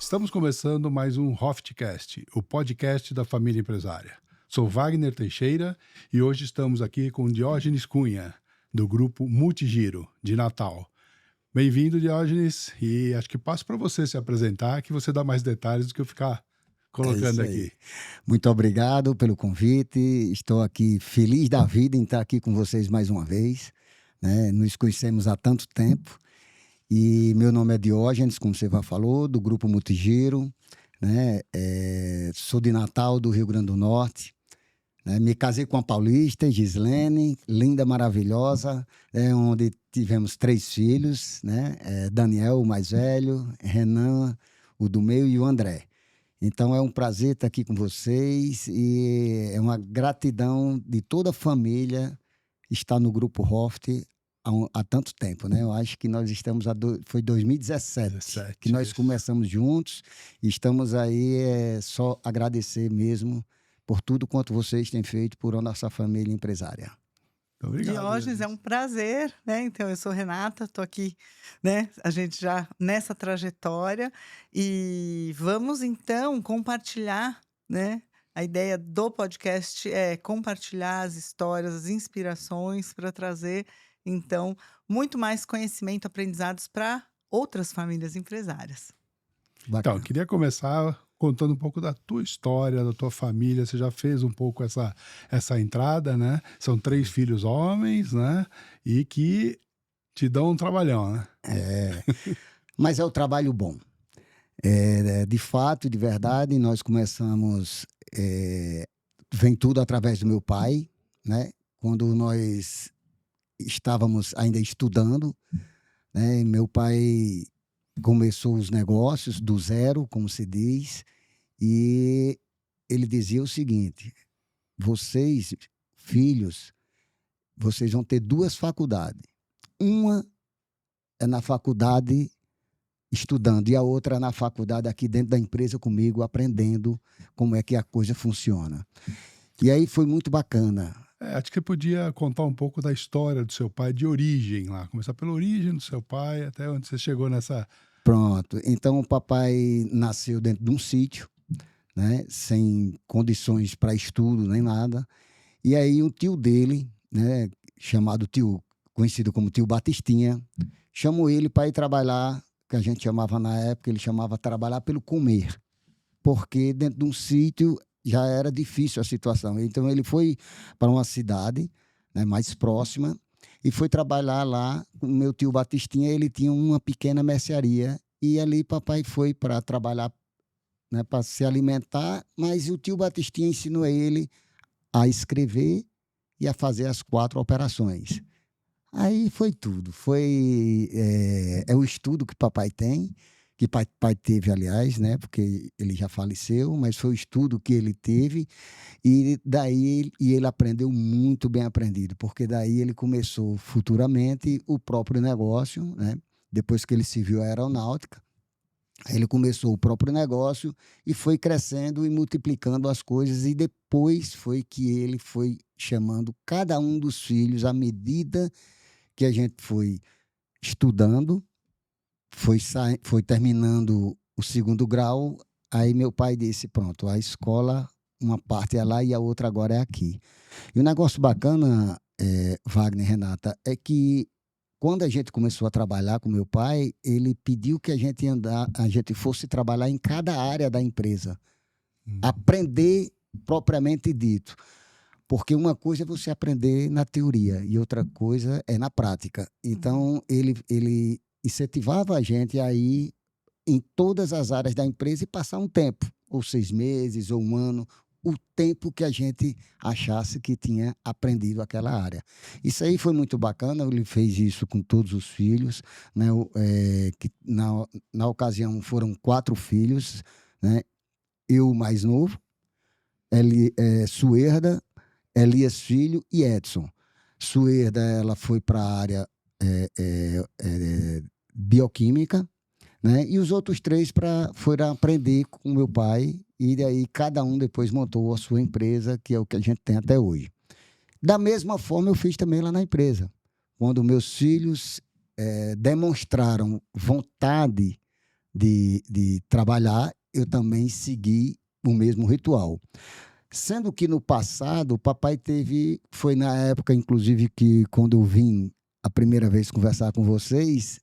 Estamos começando mais um Hoftcast, o podcast da família empresária. Sou Wagner Teixeira e hoje estamos aqui com Diógenes Cunha, do grupo Multigiro, de Natal. Bem-vindo, Diógenes, e acho que passo para você se apresentar, que você dá mais detalhes do que eu ficar É colocando isso aqui. aí. Muito obrigado pelo convite. Estou aqui feliz da vida em estar aqui com vocês mais uma vez, né? Nos conhecemos há tanto tempo. E meu nome é Diógenes, como você já falou, do Grupo Multigiro, né? Sou de Natal, do Rio Grande do Norte, né? Me casei com a paulista, Gislene, linda, maravilhosa, onde tivemos 3 filhos, né? Daniel, o mais velho, Renan, o do meio, e o André. Então é um prazer estar aqui com vocês e é uma gratidão de toda a família estar no Grupo Hoft há tanto tempo, né? Eu acho que nós estamos foi 2017 que 17, nós isso. começamos juntos e estamos aí só agradecer mesmo por tudo quanto vocês têm feito por a nossa família empresária. Muito obrigado, Diógenes, é Diógenes. um prazer, né? Então, eu sou Renata, estou aqui, né? A gente já nessa trajetória e vamos então compartilhar, né? A ideia do podcast é compartilhar as histórias, as inspirações para trazer, então, muito mais conhecimento, aprendizados para outras famílias empresárias. Então, eu Bacana. queria começar contando um pouco da tua história, da tua família. Você já fez um pouco essa entrada, né? São 3 filhos homens, né? E que te dão um trabalhão, né? Mas é o trabalho bom. De fato, de verdade, nós começamos. Vem tudo através do meu pai, né? Quando nós estávamos ainda estudando, né? Meu pai começou os negócios do zero, como se diz, e ele dizia o seguinte: vocês, filhos, vocês vão ter 2 faculdades. Uma é na faculdade estudando e a outra é na faculdade aqui dentro da empresa comigo, aprendendo como é que a coisa funciona. E aí foi muito bacana. Acho que você podia contar um pouco da história do seu pai, de origem lá. Começar pela origem do seu pai, até onde você chegou nessa... Pronto. Então o papai nasceu dentro de um sítio, né, sem condições para estudo nem nada. E aí o tio dele, né, conhecido como tio Batistinha, chamou ele para ir trabalhar, que a gente chamava na época, ele chamava trabalhar pelo comer, porque dentro de um sítio já era difícil a situação. Então ele foi para uma cidade, né, mais próxima e foi trabalhar lá com o meu tio Batistinha. Ele tinha uma pequena mercearia e ali papai foi para trabalhar, né, para se alimentar, mas o tio Batistinha ensinou ele a escrever e a fazer as 4 operações. Aí foi tudo. É o estudo que papai tem, que pai teve, aliás, né? Porque ele já faleceu, mas foi o estudo que ele teve. E daí ele aprendeu muito bem aprendido, porque daí ele começou futuramente o próprio negócio, né? Depois que ele serviu a aeronáutica, ele começou o próprio negócio e foi crescendo e multiplicando as coisas. E depois foi que ele foi chamando cada um dos filhos à medida que a gente foi estudando, foi terminando o 2º grau. Aí meu pai disse: pronto, a escola, uma parte é lá e a outra agora é aqui. E o negócio bacana, Wagner, Renata, é que quando a gente começou a trabalhar com meu pai, ele pediu que a gente fosse trabalhar em cada área da empresa, aprender propriamente dito. Porque uma coisa é você aprender na teoria e outra coisa é na prática. Então, ele incentivava a gente a ir em todas as áreas da empresa e passar um tempo, ou 6 meses, ou um ano, o tempo que a gente achasse que tinha aprendido aquela área. Isso aí foi muito bacana. Ele fez isso com todos os filhos, né? Que na ocasião foram 4 filhos, né? Eu, o mais novo, Suerda, Elias Filho e Edson. Suerda, ela foi para a área bioquímica, né? E os outros 3 foram aprender com meu pai, e daí cada um depois montou a sua empresa, que é o que a gente tem até hoje. Da mesma forma, eu fiz também lá na empresa. Quando meus filhos demonstraram vontade de trabalhar, eu também segui o mesmo ritual. Sendo que no passado, o papai foi na época, inclusive, que quando eu vim a primeira vez conversar com vocês,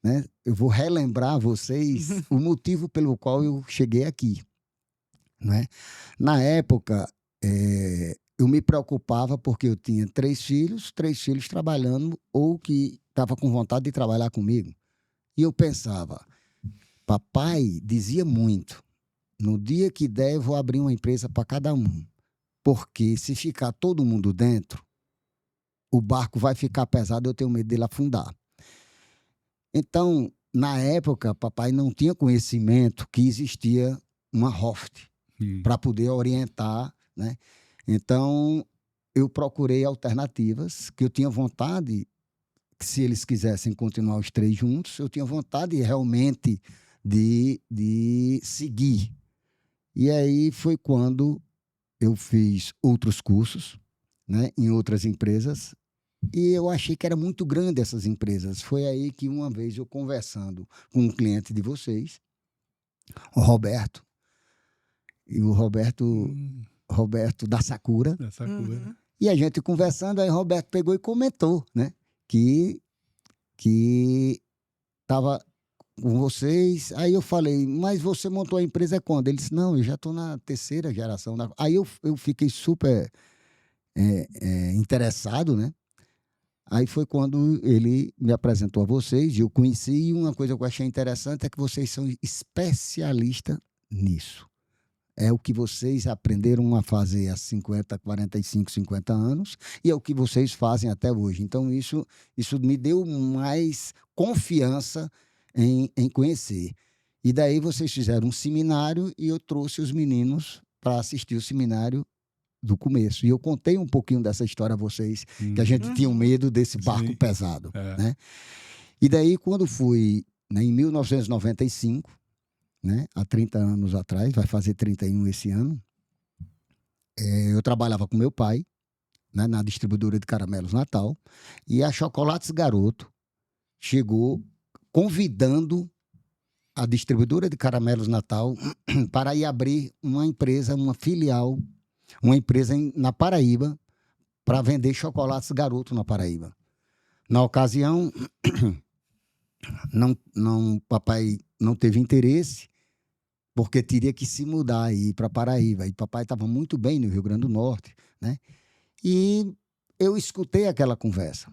né, eu vou relembrar a vocês o motivo pelo qual eu cheguei aqui. Né? Na época, eu me preocupava porque eu tinha 3 filhos trabalhando ou que estavam com vontade de trabalhar comigo. E eu pensava, papai dizia muito, no dia que der eu vou abrir uma empresa para cada um, porque se ficar todo mundo dentro, o barco vai ficar pesado, eu tenho medo dele afundar. Então, na época, papai não tinha conhecimento que existia uma Hoft para poder orientar, né? Então, eu procurei alternativas, que eu tinha vontade, que se eles quisessem continuar os 3 juntos, eu tinha vontade realmente de seguir. E aí foi quando eu fiz outros cursos, né, em outras empresas, e eu achei que era muito grande essas empresas. Foi aí que uma vez eu conversando com um cliente de vocês, o Roberto, e o Roberto da Sakura. Da Sakura. E a gente conversando, aí o Roberto pegou e comentou, né, que estava com vocês. Aí eu falei, mas você montou a empresa quando? Ele disse, não, eu já estou na 3ª geração. Aí eu fiquei super interessado, né? Aí foi quando ele me apresentou a vocês, e eu conheci, e uma coisa que eu achei interessante é que vocês são especialistas nisso. É o que vocês aprenderam a fazer há 45, 50 anos, e é o que vocês fazem até hoje. Então, isso me deu mais confiança em conhecer. E daí vocês fizeram um seminário, e eu trouxe os meninos para assistir o seminário do começo. E eu contei um pouquinho dessa história a vocês, que a gente tinha um medo desse barco pesado. Né? E daí, quando fui, né, em 1995, né, há 30 anos atrás, vai fazer 31 esse ano, eu trabalhava com meu pai, né, na distribuidora de caramelos Natal, e a Chocolates Garoto chegou convidando a distribuidora de caramelos Natal para ir abrir uma empresa, uma filial, uma empresa na Paraíba, para vender chocolates Garoto na Paraíba. Na ocasião, papai não teve interesse, porque teria que se mudar aí para Paraíba. E papai estava muito bem no Rio Grande do Norte, né? E eu escutei aquela conversa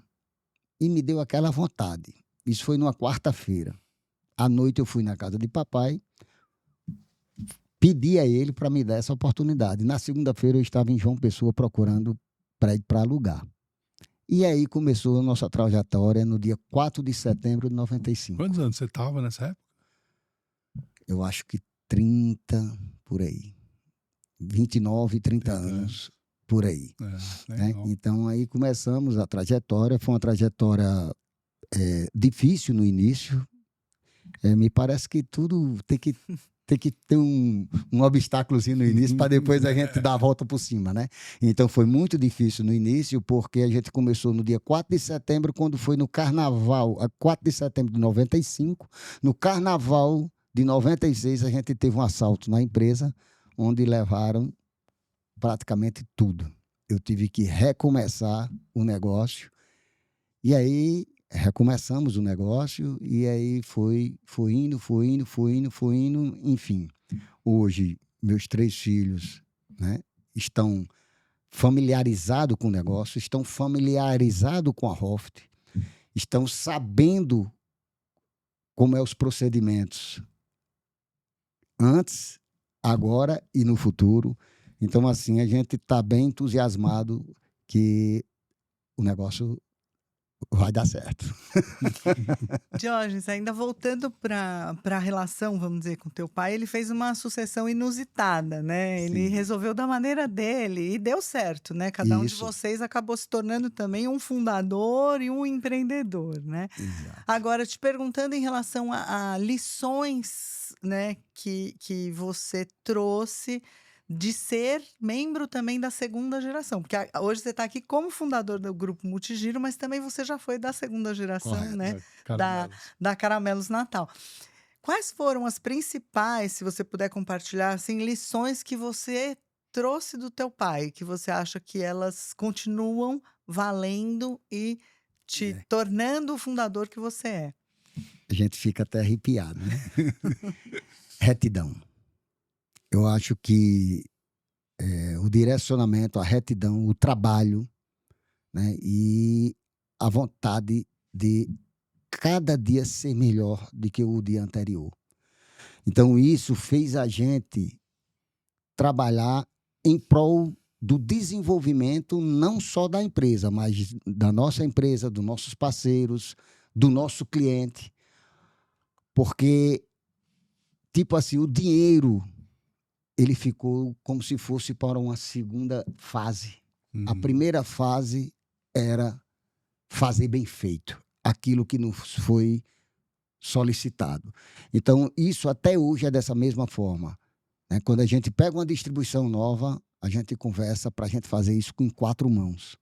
e me deu aquela vontade. Isso foi numa quarta-feira. À noite eu fui na casa de papai, pedi a ele para me dar essa oportunidade. Na segunda-feira eu estava em João Pessoa procurando prédio para alugar. E aí começou a nossa trajetória no dia 4 de setembro de 95. Quantos anos você estava nessa época? Eu acho que 30, por aí. 29, 30 anos, por aí. Né? Então, aí começamos a trajetória. Foi uma trajetória difícil no início. Me parece que tudo tem que ter um obstáculozinho no início para depois a gente dar a volta por cima, né? Então, foi muito difícil no início, porque a gente começou no dia 4 de setembro, quando foi no carnaval, 4 de setembro de 95, no carnaval de 96, a gente teve um assalto na empresa, onde levaram praticamente tudo. Eu tive que recomeçar o negócio. E aí, recomeçamos o negócio, e aí foi indo, enfim. Hoje, meus 3 filhos, né, estão familiarizados com o negócio, estão familiarizados com a Hoft, estão sabendo como os procedimentos antes, agora e no futuro. Então, assim, a gente está bem entusiasmado que o negócio vai dar certo. Diógenes, ainda voltando para a relação, vamos dizer, com teu pai, ele fez uma sucessão inusitada, né? Sim. Ele resolveu da maneira dele e deu certo, né? Cada um de Isso. vocês acabou se tornando também um fundador e um empreendedor, né? Exato. Agora, te perguntando em relação a lições, né, que você trouxe de ser membro também da 2ª geração. Porque hoje você está aqui como fundador do Grupo Multigiro, mas também você já foi da 2ª geração, Correto. né? Caramelos. Da Caramelos Natal. quais foram as principais, se você puder compartilhar, assim, lições que você trouxe do teu pai, que você acha que elas continuam valendo e te É, tornando o fundador que você é? a gente fica até arrepiado, né? Retidão. Eu acho que o direcionamento, a retidão, o trabalho, né? E a vontade de cada dia ser melhor do que o dia anterior. Então, isso fez a gente trabalhar em prol do desenvolvimento não só da empresa, mas da nossa empresa, dos nossos parceiros, do nosso cliente. Porque, tipo assim, o dinheiro, ele ficou como se fosse para uma segunda fase. A Uhum. primeira fase era fazer bem feito aquilo que nos foi solicitado. Então, isso até hoje é dessa mesma forma, né? Quando a gente pega uma distribuição nova, a gente conversa para a gente fazer isso com 4 mãos.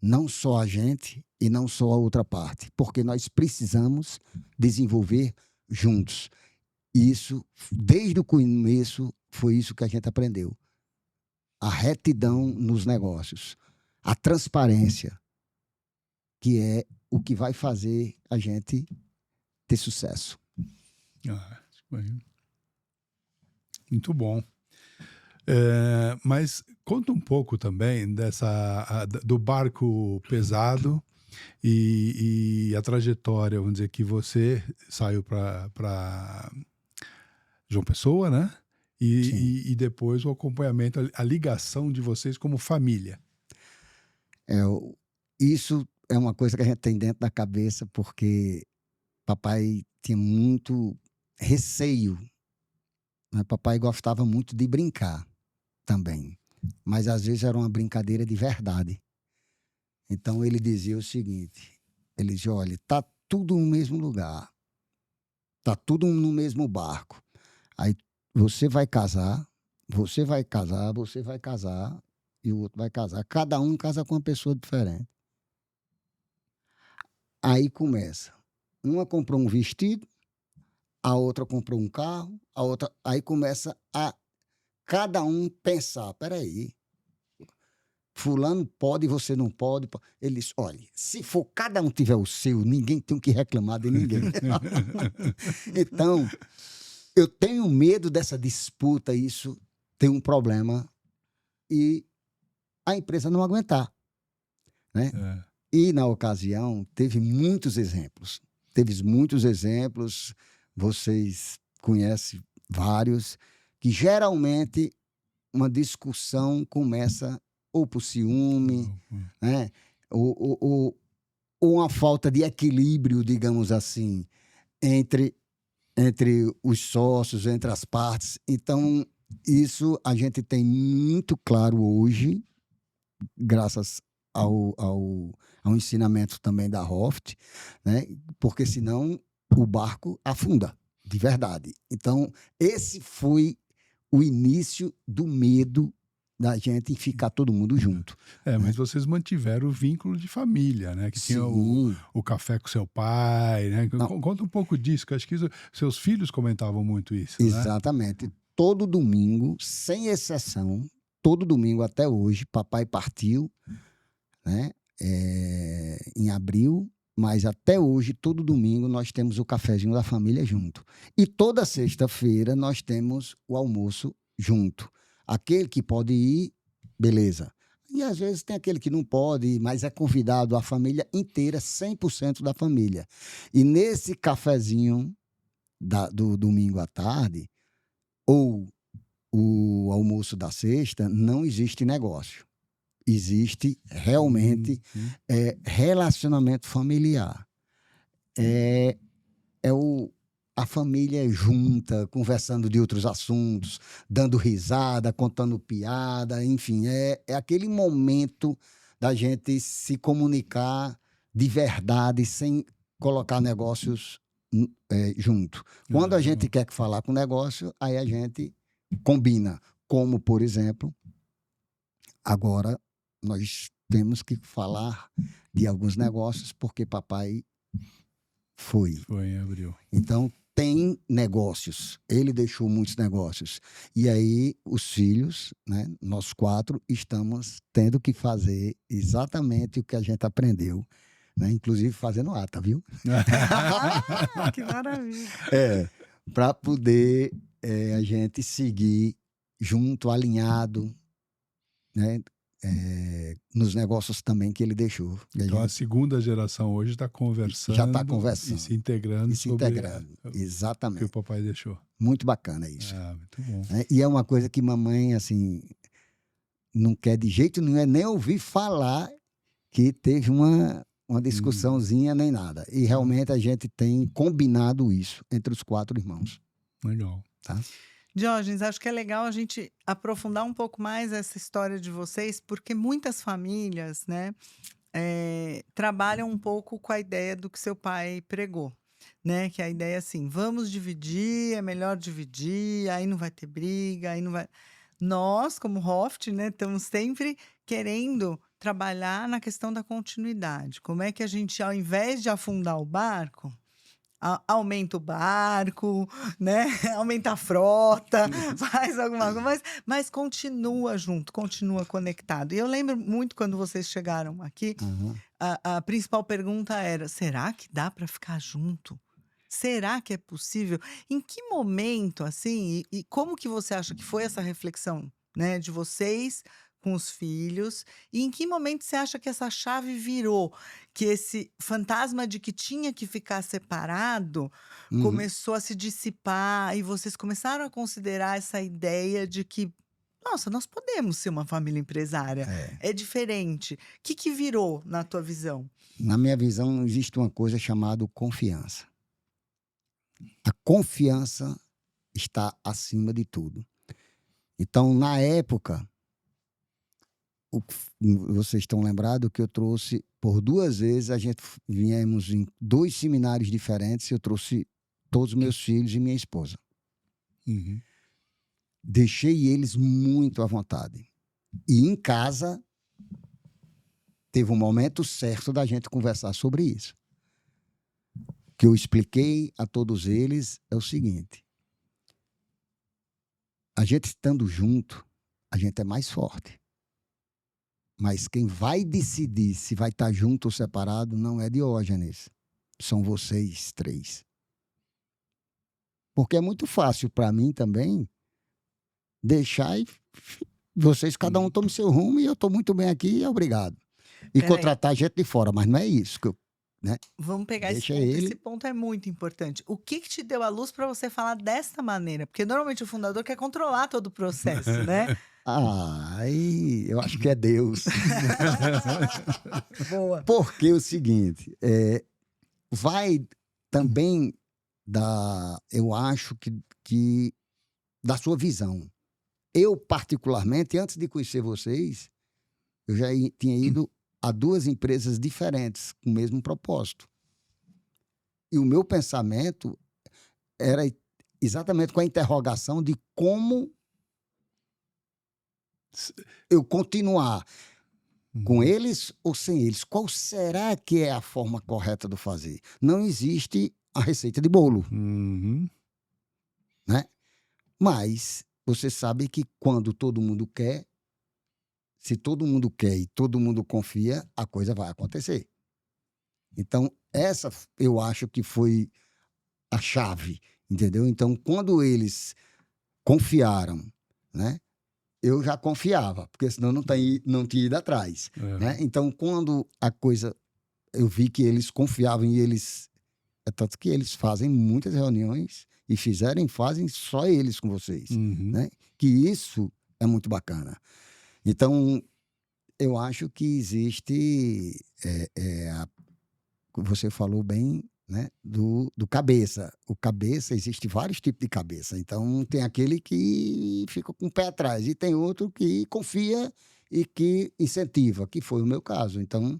Não só a gente e não só a outra parte, porque nós precisamos desenvolver juntos. Isso, desde o começo, foi isso que a gente aprendeu. A retidão nos negócios, a transparência, que é o que vai fazer a gente ter sucesso. Ah, muito bom. Mas conta um pouco também do barco pesado e a trajetória, vamos dizer, que você saiu para João Pessoa, né? Sim. E depois o acompanhamento, a ligação de vocês como família. Isso é uma coisa que a gente tem dentro da cabeça, porque papai tinha muito receio, né? Papai gostava muito de brincar também, mas às vezes era uma brincadeira de verdade. Então ele dizia o seguinte, ele dizia, olha, tá tudo no mesmo lugar, tá tudo no mesmo barco. Aí você vai casar, você vai casar, você vai casar e o outro vai casar. Cada um casa com uma pessoa diferente. Aí começa. Uma comprou um vestido, a outra comprou um carro, a outra. Aí começa a cada um pensar: peraí, fulano pode, você não pode. Ele diz: olha, se for cada um tiver o seu, ninguém tem o que reclamar de ninguém. Então, eu tenho medo dessa disputa, isso tem um problema e a empresa não aguentar, né? É. E, na ocasião, teve muitos exemplos. Teve muitos exemplos, vocês conhecem vários, que geralmente uma discussão começa ou por ciúme, né? ou uma falta de equilíbrio, digamos assim, entre os sócios, entre as partes. Então, isso a gente tem muito claro hoje, graças ao ensinamento também da Hoft, né? Porque senão o barco afunda, de verdade. Então, esse foi o início do medo da gente ficar todo mundo junto. Mas vocês mantiveram o vínculo de família, né? Que tinha Sim. o café com seu pai, né? Não. Conta um pouco disso, que acho que seus filhos comentavam muito isso, né? Exatamente. Todo domingo, sem exceção, todo domingo até hoje, papai partiu, né? Em abril, mas até hoje, todo domingo, nós temos o cafezinho da família junto. E toda sexta-feira nós temos o almoço junto. Aquele que pode ir, beleza. E às vezes tem aquele que não pode, mas é convidado a família inteira, 100% da família. E nesse cafezinho do domingo à tarde, ou o almoço da sexta, não existe negócio. Existe realmente relacionamento familiar. A família junta, conversando de outros assuntos, dando risada, contando piada, enfim, é aquele momento da gente se comunicar de verdade, sem colocar negócios junto. Quando a gente quer falar com negócio, aí a gente combina. Como, por exemplo, agora nós temos que falar de alguns negócios porque papai foi. Foi em abril. Então, tem negócios. Ele deixou muitos negócios. E aí, os filhos, né, nós 4, estamos tendo que fazer exatamente o que a gente aprendeu, né? Inclusive fazendo ata, viu? Ah, que maravilha. Para poder a gente seguir junto, alinhado, né? Nos negócios também que ele deixou. E a Então a gente segunda geração hoje está conversando, já está conversando e se integrando e se sobre integrando. o que Exatamente. o papai deixou. Muito bacana isso. Muito bom. Né? E é uma coisa que mamãe, assim, não quer de jeito nenhum, nem ouvir falar que teve uma discussãozinha nem nada. E realmente a gente tem combinado isso entre os 4 irmãos. Legal. Tá? Diógenes, acho que é legal a gente aprofundar um pouco mais essa história de vocês, porque muitas famílias, né, trabalham um pouco com a ideia do que seu pai pregou, né? Que a ideia é assim, vamos dividir, é melhor dividir, aí não vai ter briga, aí não vai... Nós, como Hoft, né, estamos sempre querendo trabalhar na questão da continuidade. Como é que a gente, ao invés de afundar o barco, aumenta o barco, né? Aumenta a frota, faz alguma coisa, mas continua junto, continua conectado. E eu lembro muito quando vocês chegaram aqui, Uhum. a principal pergunta era: será que dá para ficar junto? Será que é possível? Em que momento, assim, e como que você acha que foi essa reflexão, né, de vocês com os filhos? E em que momento você acha que essa chave virou? Que esse fantasma de que tinha que ficar separado Uhum. começou a se dissipar e vocês começaram a considerar essa ideia de que, nossa, nós podemos ser uma família empresária. É diferente. O que virou na tua visão? Na minha visão, existe uma coisa chamada confiança. A confiança está acima de tudo. Então, na época, vocês estão lembrados que eu trouxe, por 2 vezes, a gente viemos em 2 seminários diferentes, eu trouxe todos os meus filhos e minha esposa. Uhum. Deixei eles muito à vontade. E em casa, teve um momento certo da gente conversar sobre isso. O que eu expliquei a todos eles é o seguinte: a gente estando junto, a gente é mais forte. Mas quem vai decidir se vai estar junto ou separado não é Diógenes. São vocês 3. Porque é muito fácil para mim também deixar e vocês, cada um tome seu rumo e eu estou muito bem aqui, obrigado. E contratar gente de fora, mas não é isso que eu... Né? Vamos pegar Deixa esse ponto. ele. Esse ponto é muito importante. O que te deu a luz para você falar desta maneira? Porque normalmente o fundador quer controlar todo o processo, né? Eu acho que é Deus. Boa. Porque é o seguinte, vai também eu acho que da sua visão. Eu, particularmente, antes de conhecer vocês, eu já tinha ido a 2 empresas diferentes com o mesmo propósito. E o meu pensamento era exatamente com a interrogação de como eu continuar com eles ou sem eles. Qual será que é a forma correta de fazer? Não existe a receita de bolo. Uhum. Né? Mas você sabe que quando todo mundo quer, se todo mundo quer e todo mundo confia, a coisa vai acontecer. Então, essa eu acho que foi a chave, entendeu? Então, quando eles confiaram, né? Eu já confiava, porque senão não tinha ido atrás. Né? Então, quando a coisa... Eu vi que eles confiavam e eles... É tanto que eles fazem muitas reuniões e fazem só eles com vocês. Uhum. Né? Que isso é muito bacana. Então, eu acho que existe... você falou bem, né? Do cabeça. O cabeça, existe vários tipos de cabeça. Então, tem aquele que fica com o pé atrás e tem outro que confia e que incentiva, que foi o meu caso. Então,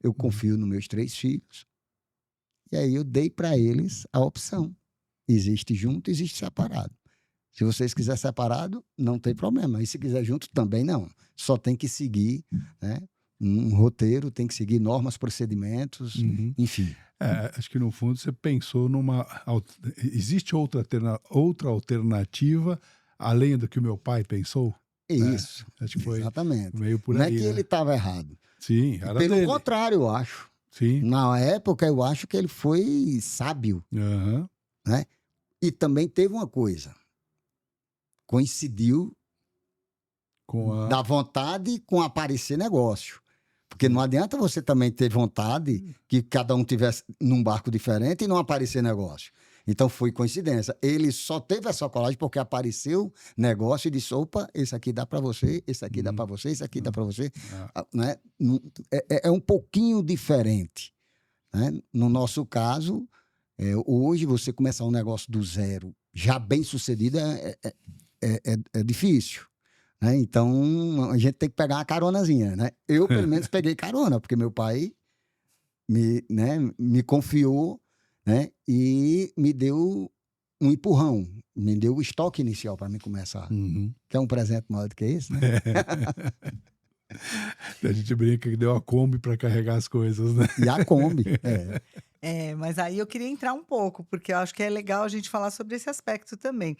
eu confio nos meus 3 filhos e aí eu dei para eles a opção. Existe junto, existe separado. Se vocês quiserem separado, não tem problema. E se quiser junto, também não. Só tem que seguir, né, um roteiro, tem que seguir normas, procedimentos, Uhum. enfim. Acho que no fundo você pensou existe outra alternativa além do que o meu pai pensou? É isso, Acho que foi exatamente. meio por Não é aí, que ele né? estava errado. Sim, era Pelo dele. contrário, eu acho. Sim. Na época, eu acho que ele foi sábio, Aham. né? E também teve uma coisa. Coincidiu Com a... da vontade com aparecer negócio. Porque não adianta você também ter vontade que cada um tivesse num barco diferente e não aparecer negócio. Então foi coincidência. Ele só teve essa colagem porque apareceu negócio e disse: opa, esse aqui dá para você, esse aqui dá para você, esse aqui dá para você. Né? É um pouquinho diferente. Né? No nosso caso, hoje você começar um negócio do zero, já bem sucedido, é difícil. Né? Então, a gente tem que pegar uma caronazinha, né? Eu, pelo menos, peguei carona, porque meu pai me confiou, né? E me deu um empurrão, me deu o estoque inicial para mim começar. Uhum. Quer um presente maior do que isso? Né? A gente brinca que deu a Kombi para carregar as coisas, né? E a Kombi, Mas aí eu queria entrar um pouco, porque eu acho que é legal a gente falar sobre esse aspecto também.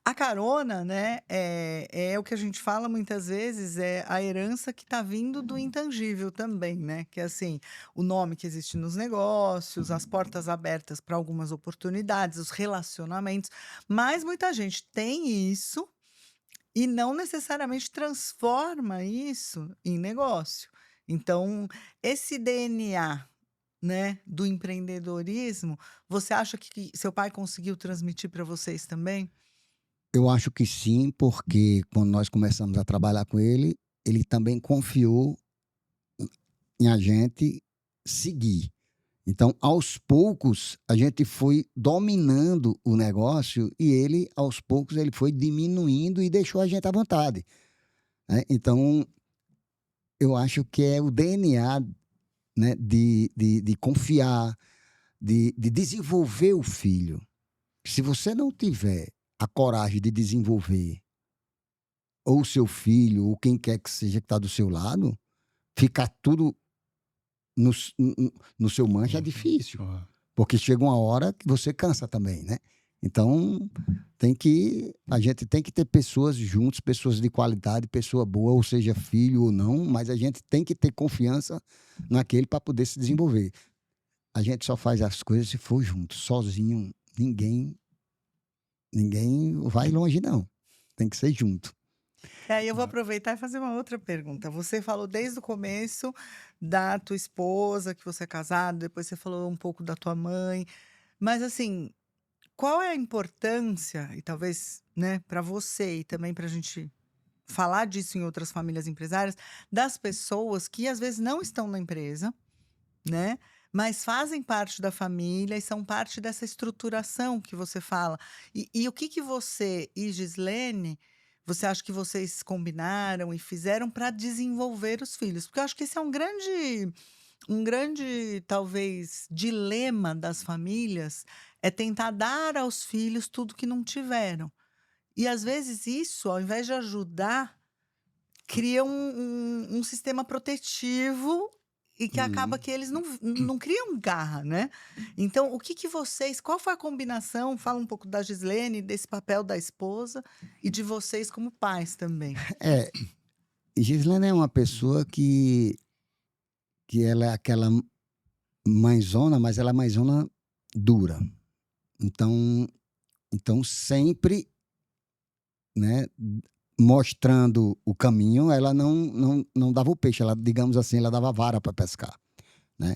A carona, né, é o que a gente fala muitas vezes, é a herança que está vindo do intangível também, né? Que é assim, o nome que existe nos negócios, as portas abertas para algumas oportunidades, os relacionamentos. Mas muita gente tem isso e não necessariamente transforma isso em negócio. Então, esse DNA, né, do empreendedorismo, você acha que seu pai conseguiu transmitir para vocês também? Eu acho que sim, porque quando nós começamos a trabalhar com ele, ele também confiou em a gente seguir. Então, aos poucos, a gente foi dominando o negócio e ele, aos poucos, ele foi diminuindo e deixou a gente à vontade. Né? Então, eu acho que é o DNA, né, de confiar, de desenvolver o filho. Se você não tiver a coragem de desenvolver ou o seu filho, ou quem quer que seja que está do seu lado, ficar tudo no seu mancha é difícil. Porque chega uma hora que você cansa também, né? Então, a gente tem que ter pessoas juntos, pessoas de qualidade, pessoa boa, ou seja, filho ou não, mas a gente tem que ter confiança naquele para poder se desenvolver. A gente só faz as coisas se for junto. Sozinho, ninguém vai longe, não. Tem que ser junto. Aí eu vou aproveitar e fazer uma outra pergunta. Você falou desde o começo da tua esposa, que você é casado, depois você falou um pouco da tua mãe. Mas assim, qual é a importância, e talvez, né, para você e também para a gente falar disso em outras famílias empresárias, das pessoas que às vezes não estão na empresa, né? Mas fazem parte da família e são parte dessa estruturação que você fala. E o que você e Gislene, você acha que vocês combinaram e fizeram para desenvolver os filhos? Porque eu acho que esse é um grande, talvez, dilema das famílias, é tentar dar aos filhos tudo que não tiveram. E às vezes isso, ao invés de ajudar, cria um sistema protetivo e que acaba que eles não criam garra, né? Então, o que vocês, qual foi a combinação? Fala um pouco da Gislene, desse papel da esposa e de vocês como pais também. Gislene é uma pessoa que ela é aquela mãezona, mas ela é mãezona dura. Então sempre, né, mostrando o caminho, ela não dava o peixe, ela, digamos assim, ela dava vara para pescar, né?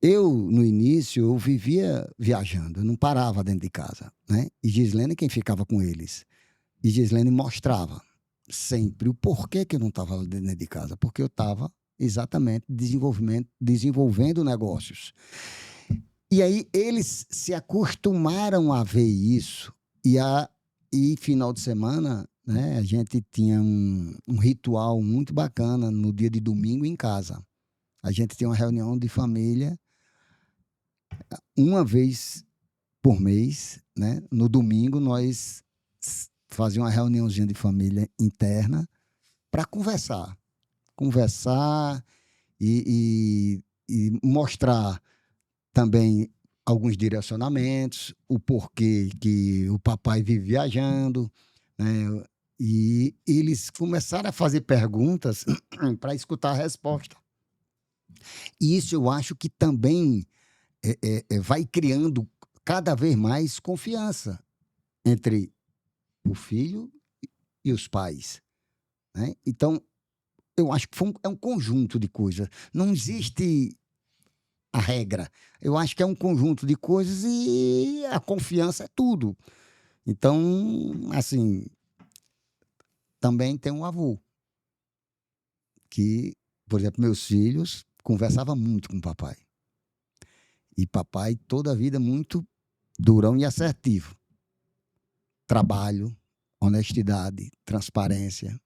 Eu, no início, eu vivia viajando, eu não parava dentro de casa, né? E Gislene quem ficava com eles. E Gislene mostrava sempre o porquê que eu não estava dentro de casa, porque eu estava exatamente desenvolvendo negócios. E aí eles se acostumaram a ver isso e final de semana, né, a gente tinha um ritual muito bacana no dia de domingo em casa. A gente tinha uma reunião de família uma vez por mês, né? No domingo nós fazíamos uma reuniãozinha de família interna para conversar conversar e mostrar também alguns direcionamentos, o porquê que o papai vive viajando, né? E eles começaram a fazer perguntas para escutar a resposta. E isso eu acho que também vai criando cada vez mais confiança entre o filho e os pais, né? Então, eu acho que é um conjunto de coisas. Não existe a regra. Eu acho que é um conjunto de coisas e a confiança é tudo. Então, assim, também tem um avô que, por exemplo, meus filhos conversavam muito com o papai. E papai, toda a vida, muito durão e assertivo. Trabalho, honestidade, transparência.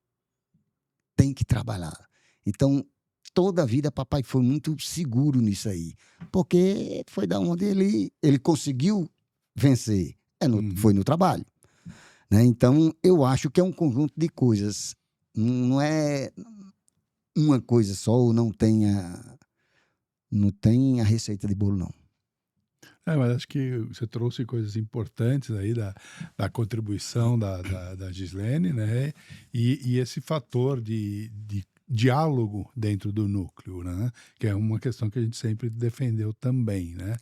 Tem que trabalhar. Então, toda a vida, papai foi muito seguro nisso aí. Porque foi da onde ele conseguiu vencer. Foi no trabalho. Né? Então, eu acho que é um conjunto de coisas. Não é uma coisa só, ou não tem a receita de bolo, não. Mas acho que você trouxe coisas importantes aí da contribuição da Gislene, né? E esse fator de diálogo dentro do núcleo, né? Que é uma questão que a gente sempre defendeu também, né?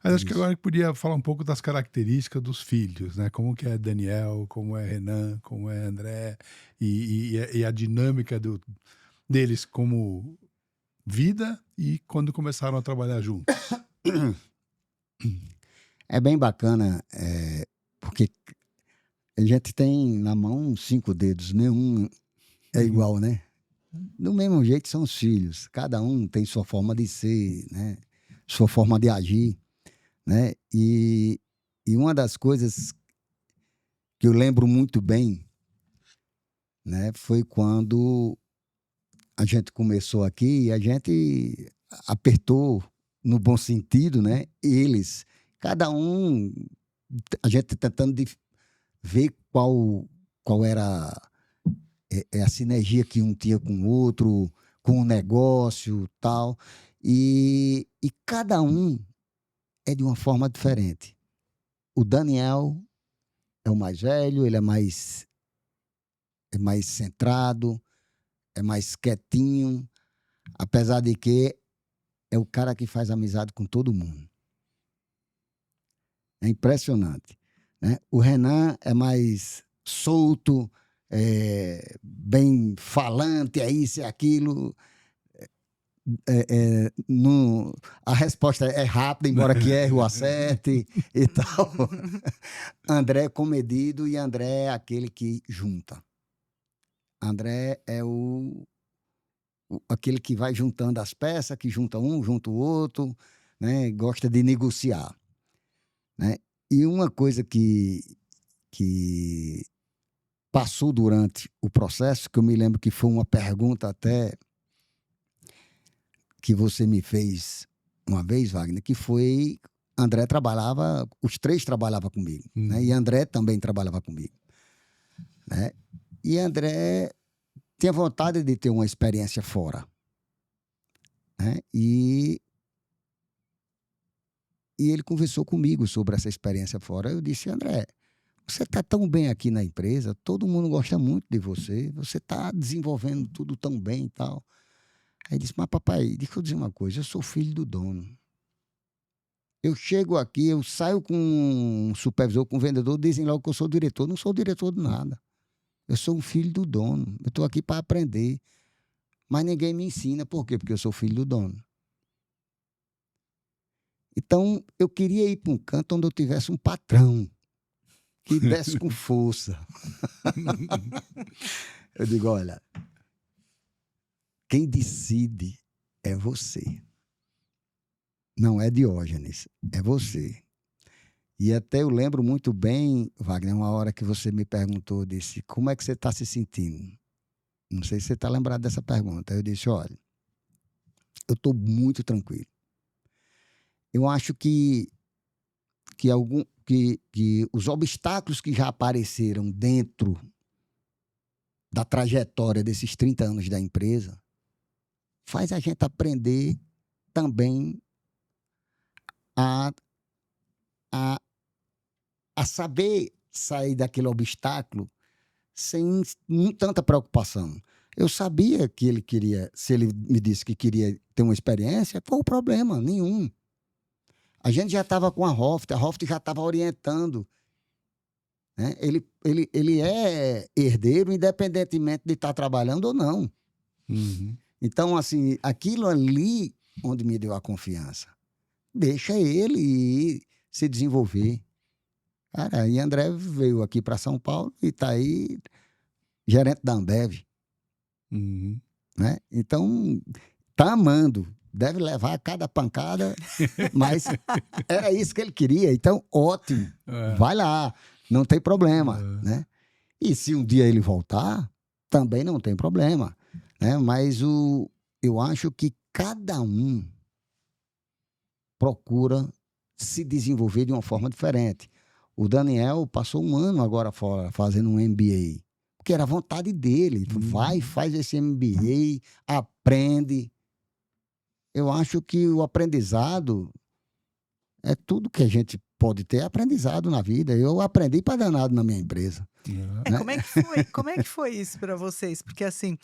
Mas acho que agora podia falar um pouco das características dos filhos, né? Como que é Daniel, como é Renan, como é André, e a dinâmica deles como vida e quando começaram a trabalhar juntos. É bem bacana, porque a gente tem na mão 5 dedos, nenhum é igual, né? Do mesmo jeito são os filhos, cada um tem sua forma de ser, né? Sua forma de agir, né? E uma das coisas que eu lembro muito bem, né, foi quando a gente começou aqui e a gente apertou no bom sentido, né? Eles, cada um, a gente tentando ver qual era a sinergia que um tinha com o outro, com o negócio, tal. E cada um é de uma forma diferente. O Daniel é o mais velho, ele é mais centrado, é mais quietinho, apesar de que é o cara que faz amizade com todo mundo. É impressionante, né? O Renan é mais solto, bem falante, é isso e aquilo. A resposta é rápida, embora que erre o acerte e tal. André é comedido e André é aquele que junta. André é aquele que vai juntando as peças, que junta um, junta o outro, né? Gosta de negociar, né? E uma coisa que passou durante o processo, que eu me lembro que foi uma pergunta até que você me fez uma vez, Wagner, que foi, André trabalhava, os 3 trabalhavam comigo, né? E André também trabalhava comigo, né? E André tinha vontade de ter uma experiência fora, né? E ele conversou comigo sobre essa experiência fora. Eu disse, André, você está tão bem aqui na empresa, todo mundo gosta muito de você, você está desenvolvendo tudo tão bem e tal. Aí ele disse, mas papai, deixa eu dizer uma coisa, eu sou filho do dono. Eu chego aqui, eu saio com um supervisor, com um vendedor, dizem logo que eu sou diretor. Não sou diretor de nada. Eu sou um filho do dono. Eu estou aqui para aprender. Mas ninguém me ensina. Por quê? Porque eu sou filho do dono. Então, eu queria ir para um canto onde eu tivesse um patrão que desse com força. Eu digo, olha, quem decide é você. Não é Diógenes, é você. E até eu lembro muito bem, Wagner, uma hora que você me perguntou, disse, como é que você está se sentindo? Não sei se você está lembrado dessa pergunta. Eu disse, olha, eu estou muito tranquilo. Eu acho que os obstáculos que já apareceram dentro da trajetória desses 30 anos da empresa, faz a gente aprender também a, a, a saber sair daquele obstáculo sem tanta preocupação. Eu sabia que ele queria, se ele me disse que queria ter uma experiência, qual o problema? Nenhum. A gente já estava com a Hoft já estava orientando. Né? Ele é herdeiro, independentemente de estar trabalhando ou não. Uhum. Então, assim, aquilo ali onde me deu a confiança. Deixa ele ir se desenvolver. Cara, e André veio aqui para São Paulo e está aí gerente da Ambev. Uhum. Né? Então, tá amando. Deve levar cada pancada, mas era isso que ele queria. Então, ótimo. Vai lá, não tem problema. Né? E se um dia ele voltar, também não tem problema. Né? Mas eu acho que cada um procura se desenvolver de uma forma diferente. O Daniel passou um ano agora fora fazendo um MBA, porque era a vontade dele. Vai, faz esse MBA, aprende. Eu acho que o aprendizado é tudo que a gente pode ter aprendizado na vida. Eu aprendi para danado na minha empresa. Né? Como é que foi isso para vocês? Porque assim,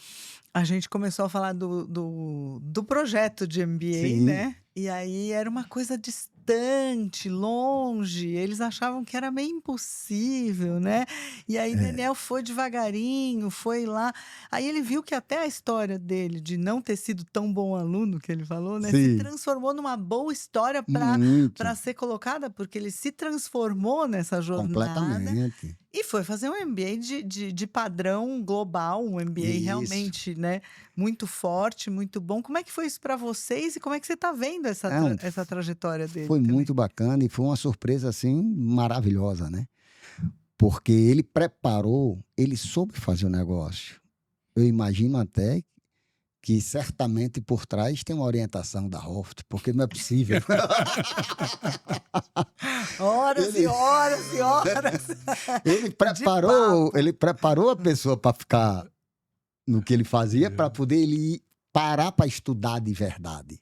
a gente começou a falar do projeto de MBA, Sim. né? E aí era uma coisa distante, longe. Eles achavam que era meio impossível, né? E aí Daniel foi devagarinho, foi lá. Aí ele viu que até a história dele de não ter sido tão bom aluno, que ele falou, né? Se transformou numa boa história para ser colocada, porque ele se transformou nessa jornada. Completamente. E foi fazer um MBA de padrão global, um MBA realmente, né, muito forte, muito bom. Como é que foi isso para vocês e como é que você está vendo essa trajetória dele? Foi muito bacana e foi uma surpresa, assim, maravilhosa, né? Porque ele preparou, ele soube fazer o negócio. Eu imagino até que certamente por trás tem uma orientação da Hoft, porque não é possível. Horas e horas e horas. Ele preparou a pessoa para ficar no que ele fazia, para poder ele parar para estudar de verdade.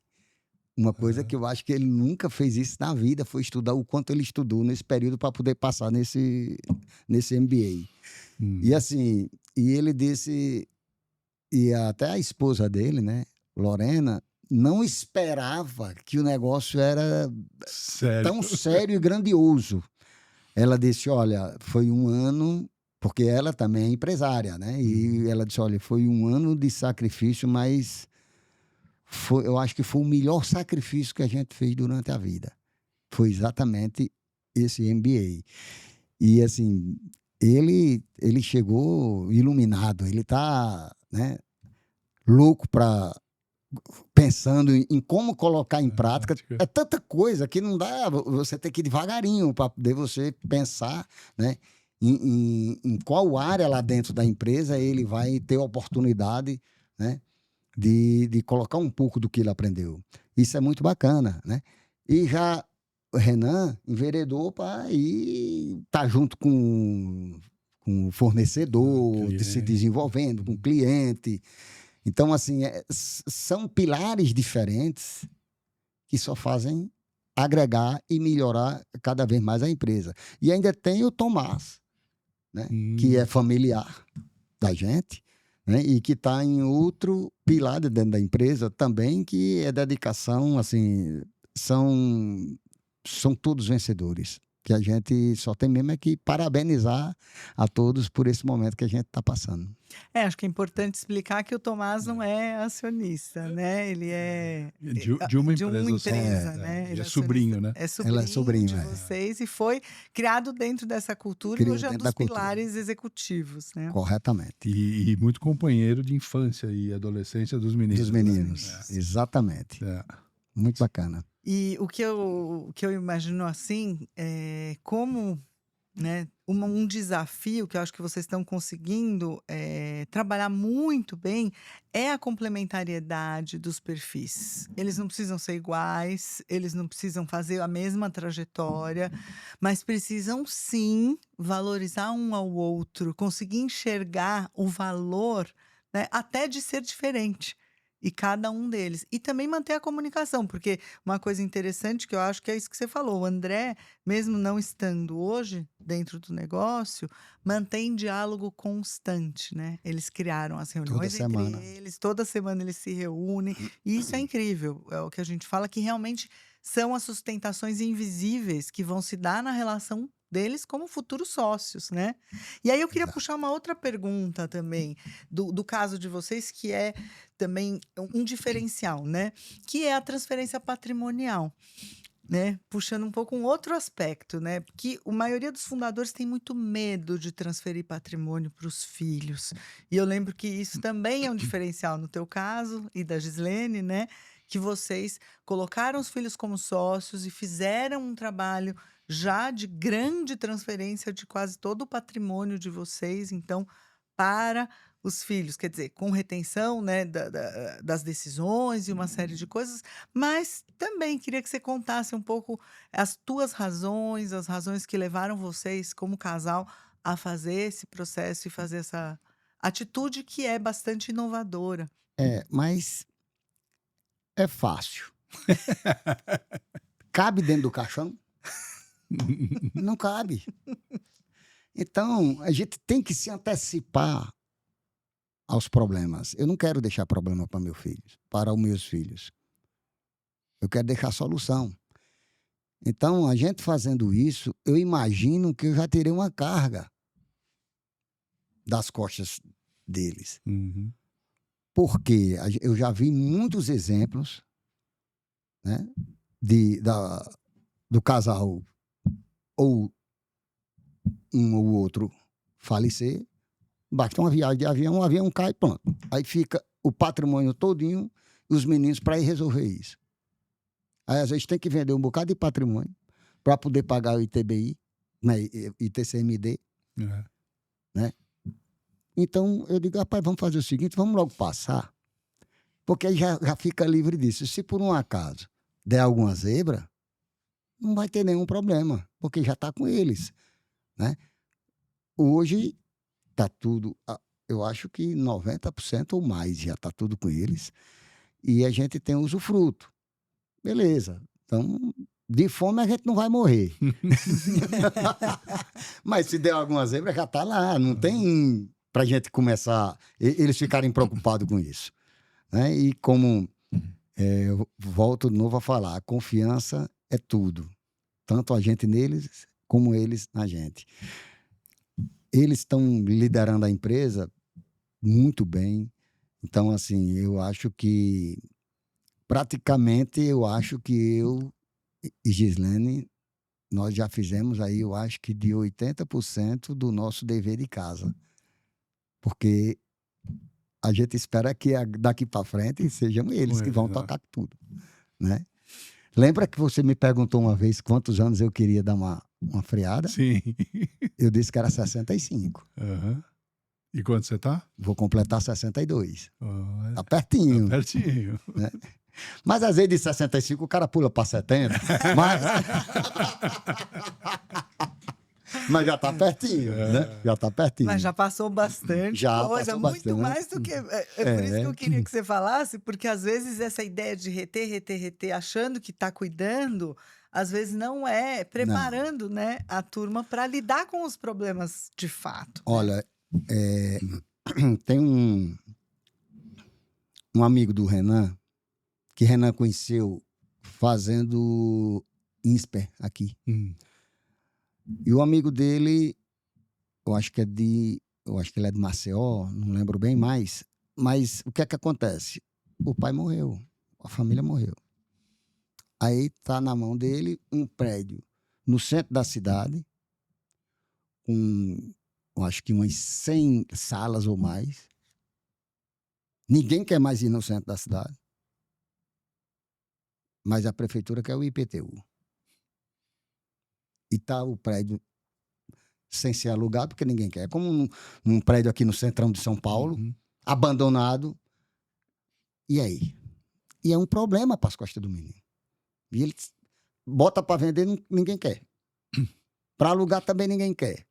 Uma coisa que eu acho que ele nunca fez isso na vida, foi estudar o quanto ele estudou nesse período para poder passar nesse MBA. E assim, e ele disse, e até a esposa dele, né, Lorena, não esperava que o negócio era tão sério e grandioso. Ela disse, olha, foi um ano, porque ela também é empresária, né? E ela disse, olha, foi um ano de sacrifício, mas eu acho que foi o melhor sacrifício que a gente fez durante a vida. Foi exatamente esse MBA. E assim, ele chegou iluminado, ele está, né, louco para pensando em como colocar em prática. É tanta coisa que não dá, você tem que ir devagarinho para poder você pensar, né, em qual área lá dentro da empresa ele vai ter a oportunidade, né, de colocar um pouco do que ele aprendeu. Isso é muito bacana, né? E já o Renan enveredou para ir estar junto com o fornecedor, de se desenvolvendo, com o cliente. Então, assim, são pilares diferentes que só fazem agregar e melhorar cada vez mais a empresa. E ainda tem o Tomás, né? Que é familiar da gente, né? E que está em outro pilar dentro da empresa também, que é dedicação, assim, são todos vencedores. Que a gente só tem mesmo é que parabenizar a todos por esse momento que a gente está passando. Acho que é importante explicar que o Tomás não é acionista, né? Ele é de uma empresa, né? Ele é sobrinho, né? É sobrinho de vocês e foi criado dentro dessa cultura e hoje é um dos pilares executivos, né? Corretamente. E muito companheiro de infância e adolescência dos meninos. Dos meninos, exatamente. Muito bacana. E o que eu imagino assim é como, né, um desafio que eu acho que vocês estão conseguindo trabalhar muito bem é a complementariedade dos perfis. Eles não precisam ser iguais, eles não precisam fazer a mesma trajetória, mas precisam sim valorizar um ao outro, conseguir enxergar o valor, né, até de ser diferente. e cada um deles. E também manter a comunicação, porque uma coisa interessante que eu acho que é isso que você falou, o André, mesmo não estando hoje dentro do negócio, mantém diálogo constante, né? Eles criaram as Toda reuniões entre semana. eles, toda semana eles se reúnem, e isso é incrível. É o que a gente fala que realmente são as sustentações invisíveis que vão se dar na relação deles como futuros sócios, né? E aí eu queria Exato. puxar uma outra pergunta também, do caso de vocês, que é também um diferencial, né? Que é a transferência patrimonial, né? Puxando um pouco um outro aspecto, né? Porque a maioria dos fundadores tem muito medo de transferir patrimônio para os filhos. E eu lembro que isso também é um diferencial no teu caso e da Gislene, né? Que vocês colocaram os filhos como sócios e fizeram um trabalho já de grande transferência de quase todo o patrimônio de vocês, então, para os filhos, quer dizer, com retenção, né, das decisões e uma série de coisas, mas também queria que você contasse um pouco as tuas razões, as razões que levaram vocês, como casal, a fazer esse processo e fazer essa atitude que é bastante inovadora. Mas é fácil. Cabe dentro do caixão? Não cabe. Então, a gente tem que se antecipar aos problemas. Eu não quero deixar problema para meus filhos, para os meus filhos. Eu quero deixar solução. Então, a gente fazendo isso, eu imagino que eu já terei uma carga das costas deles. Uhum. Porque eu já vi muitos exemplos, né, do casal ou um ou outro falecer, basta uma viagem de avião, o avião cai, pronto. Aí fica o patrimônio todinho e os meninos para ir resolver isso. Aí, às vezes, tem que vender um bocado de patrimônio para poder pagar o ITBI, né, ITCMD, É. né? Então, eu digo, rapaz, vamos fazer o seguinte, vamos logo passar, porque aí já fica livre disso. Se por um acaso der alguma zebra, não vai ter nenhum problema, porque já está com eles, né? Hoje está tudo, eu acho que 90% ou mais já está tudo com eles, e a gente tem usufruto. Beleza, então de fome a gente não vai morrer. Mas se der alguma zebra, já está lá, não tem para a gente começar, eles ficarem preocupados com isso, né? E como eu volto de novo a falar, a confiança é tudo, tanto a gente neles como eles na gente. Eles estão liderando a empresa muito bem. Então, assim, eu acho que praticamente eu e Gislene, nós já fizemos aí, eu acho que de 80% do nosso dever de casa. Porque a gente espera que daqui para frente sejam eles que vão tocar tudo, né? Lembra que você me perguntou uma vez quantos anos eu queria dar uma freada? Sim. Eu disse que era 65. Uhum. E quanto você tá? Vou completar 62. Oh, Tá pertinho. tá pertinho. Né? Mas às vezes de 65 o cara pula para 70. Mas já tá pertinho, né? Já tá pertinho. Mas já passou bastante Já coisa, passou muito bastante. mais do que. É por isso que eu queria que você falasse, porque às vezes essa ideia de reter, achando que está cuidando, às vezes não é preparando, né, a turma para lidar com os problemas de fato. Olha, tem um amigo do Renan, que Renan conheceu fazendo INSPER aqui. E o amigo dele, eu acho que ele é de Maceió, não lembro bem mais. Mas o que é que acontece? O pai morreu, a família morreu. Aí tá na mão dele um prédio no centro da cidade, com, eu acho que umas 100 salas ou mais. Ninguém quer mais ir no centro da cidade. Mas a prefeitura quer o IPTU. E tá o prédio sem ser alugado, porque ninguém quer. Como um prédio aqui no centrão de São Paulo, abandonado. E aí? E é um problema para as costas do menino. E ele bota para vender, ninguém quer. Para alugar também ninguém quer.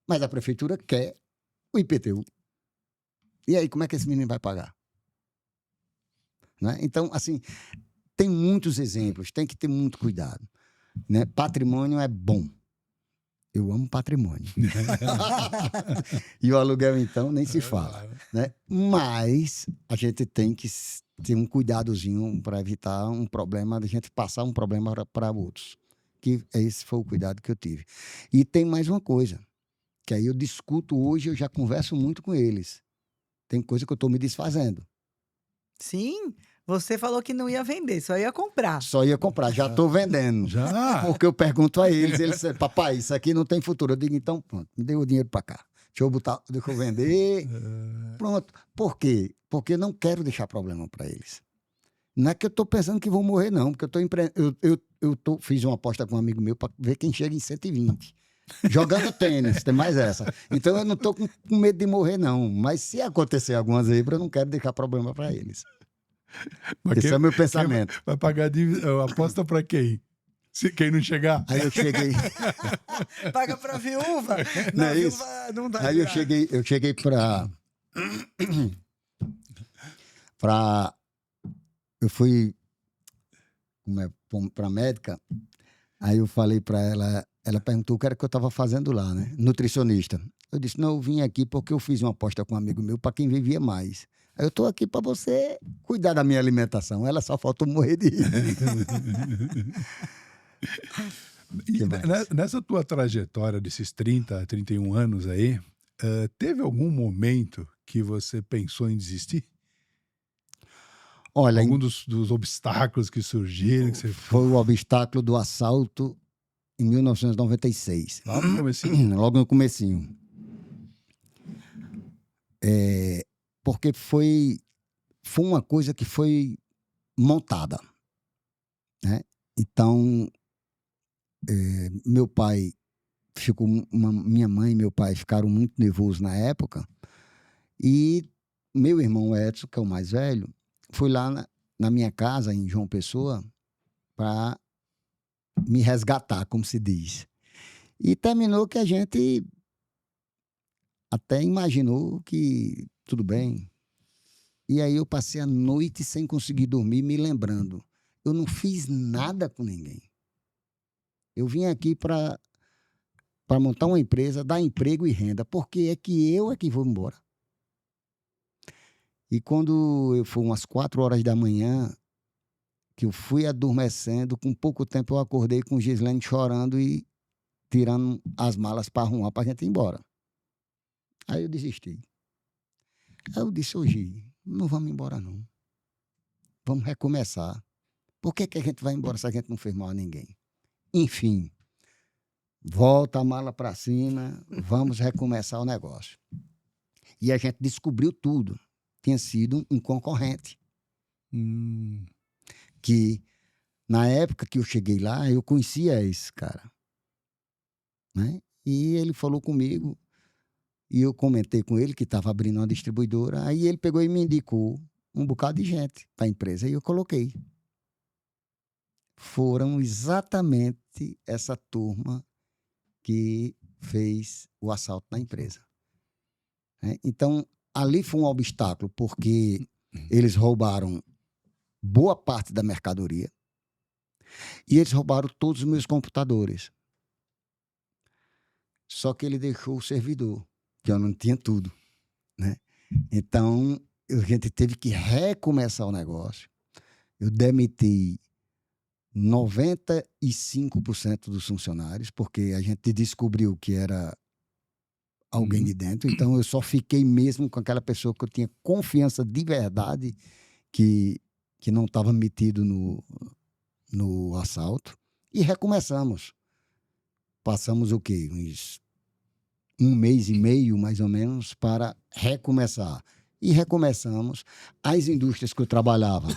Mas a prefeitura quer o IPTU. E aí, como é que esse menino vai pagar? né? Então, assim, tem muitos exemplos, tem que ter muito cuidado, né? Patrimônio é bom. Eu amo patrimônio. E o aluguel, então, nem se fala, né? Mas a gente tem que ter um cuidadozinho para evitar um problema, de gente passar um problema para outros. Que esse foi o cuidado que eu tive. E tem mais uma coisa, que aí eu discuto hoje, eu já converso muito com eles. Tem coisa que eu estou me desfazendo. Sim, você falou que não ia vender, só ia comprar. Só ia comprar, já estou vendendo. Já? Porque eu pergunto a eles dizem, papai, isso aqui não tem futuro. Eu digo, então, pronto, me dê o dinheiro para cá. Deixa eu vender. Pronto. Por quê? Porque eu não quero deixar problema para eles. Não é que eu estou pensando que vou morrer, não. Porque fiz uma aposta com um amigo meu para ver quem chega em 120. Jogando tênis, tem mais essa. Então eu não estou com medo de morrer, não. Mas se acontecer alguma zebra, eu não quero deixar problema para eles. Esse é o meu pensamento. Vai pagar a aposta para quem? Quem não chegar? Aí eu cheguei. Paga para viúva. Não é isso? Não dá. Aí eu cheguei para eu fui para médica. Aí eu falei para ela perguntou o que era que eu estava fazendo lá, né? Nutricionista. Eu disse, não, eu vim aqui porque eu fiz uma aposta com um amigo meu para quem vivia mais. Aí eu estou aqui para você cuidar da minha alimentação. Ela só faltou morrer de rir. E nessa tua trajetória desses 30, 31 anos aí, teve algum momento que você pensou em desistir? Olha, algum dos obstáculos que surgiram? Foi o obstáculo do assalto em 1996. Lá no comecinho? Logo no comecinho. Porque foi uma coisa que foi montada, né? Então, meu pai minha mãe e meu pai ficaram muito nervosos na época, e meu irmão Edson, que é o mais velho, foi lá na minha casa, em João Pessoa, para me resgatar, como se diz. E terminou que a gente até imaginou que tudo bem. E aí eu passei a noite sem conseguir dormir, me lembrando. Eu não fiz nada com ninguém. Eu vim aqui para montar uma empresa, dar emprego e renda, porque é que eu vou embora. E quando eu fui umas 4 horas da manhã, que eu fui adormecendo, com pouco tempo eu acordei com Gislene chorando e tirando as malas para arrumar para a gente ir embora. Aí eu desisti. Aí eu disse, hoje não vamos embora não. Vamos recomeçar. Por que a gente vai embora se a gente não fez mal a ninguém? Enfim, volta a mala para cima, vamos recomeçar o negócio. E a gente descobriu tudo. Tinha sido um concorrente. Que, na época que eu cheguei lá, eu conhecia esse cara. Né? E ele falou comigo, e eu comentei com ele que estava abrindo uma distribuidora, aí ele pegou e me indicou um bocado de gente para a empresa, e eu coloquei. Foram exatamente essa turma que fez o assalto na empresa. Né? Então, ali foi um obstáculo, porque eles roubaram boa parte da mercadoria e eles roubaram todos os meus computadores. Só que ele deixou o servidor, que eu não tinha tudo. Né? Então, a gente teve que recomeçar o negócio. Eu demiti 95% dos funcionários, porque a gente descobriu que era alguém de dentro. Então, eu só fiquei mesmo com aquela pessoa que eu tinha confiança de verdade, que não estava metido no assalto. E recomeçamos. Passamos o quê? Uns 1 mês e meio, mais ou menos, para recomeçar. E recomeçamos. As indústrias que eu trabalhava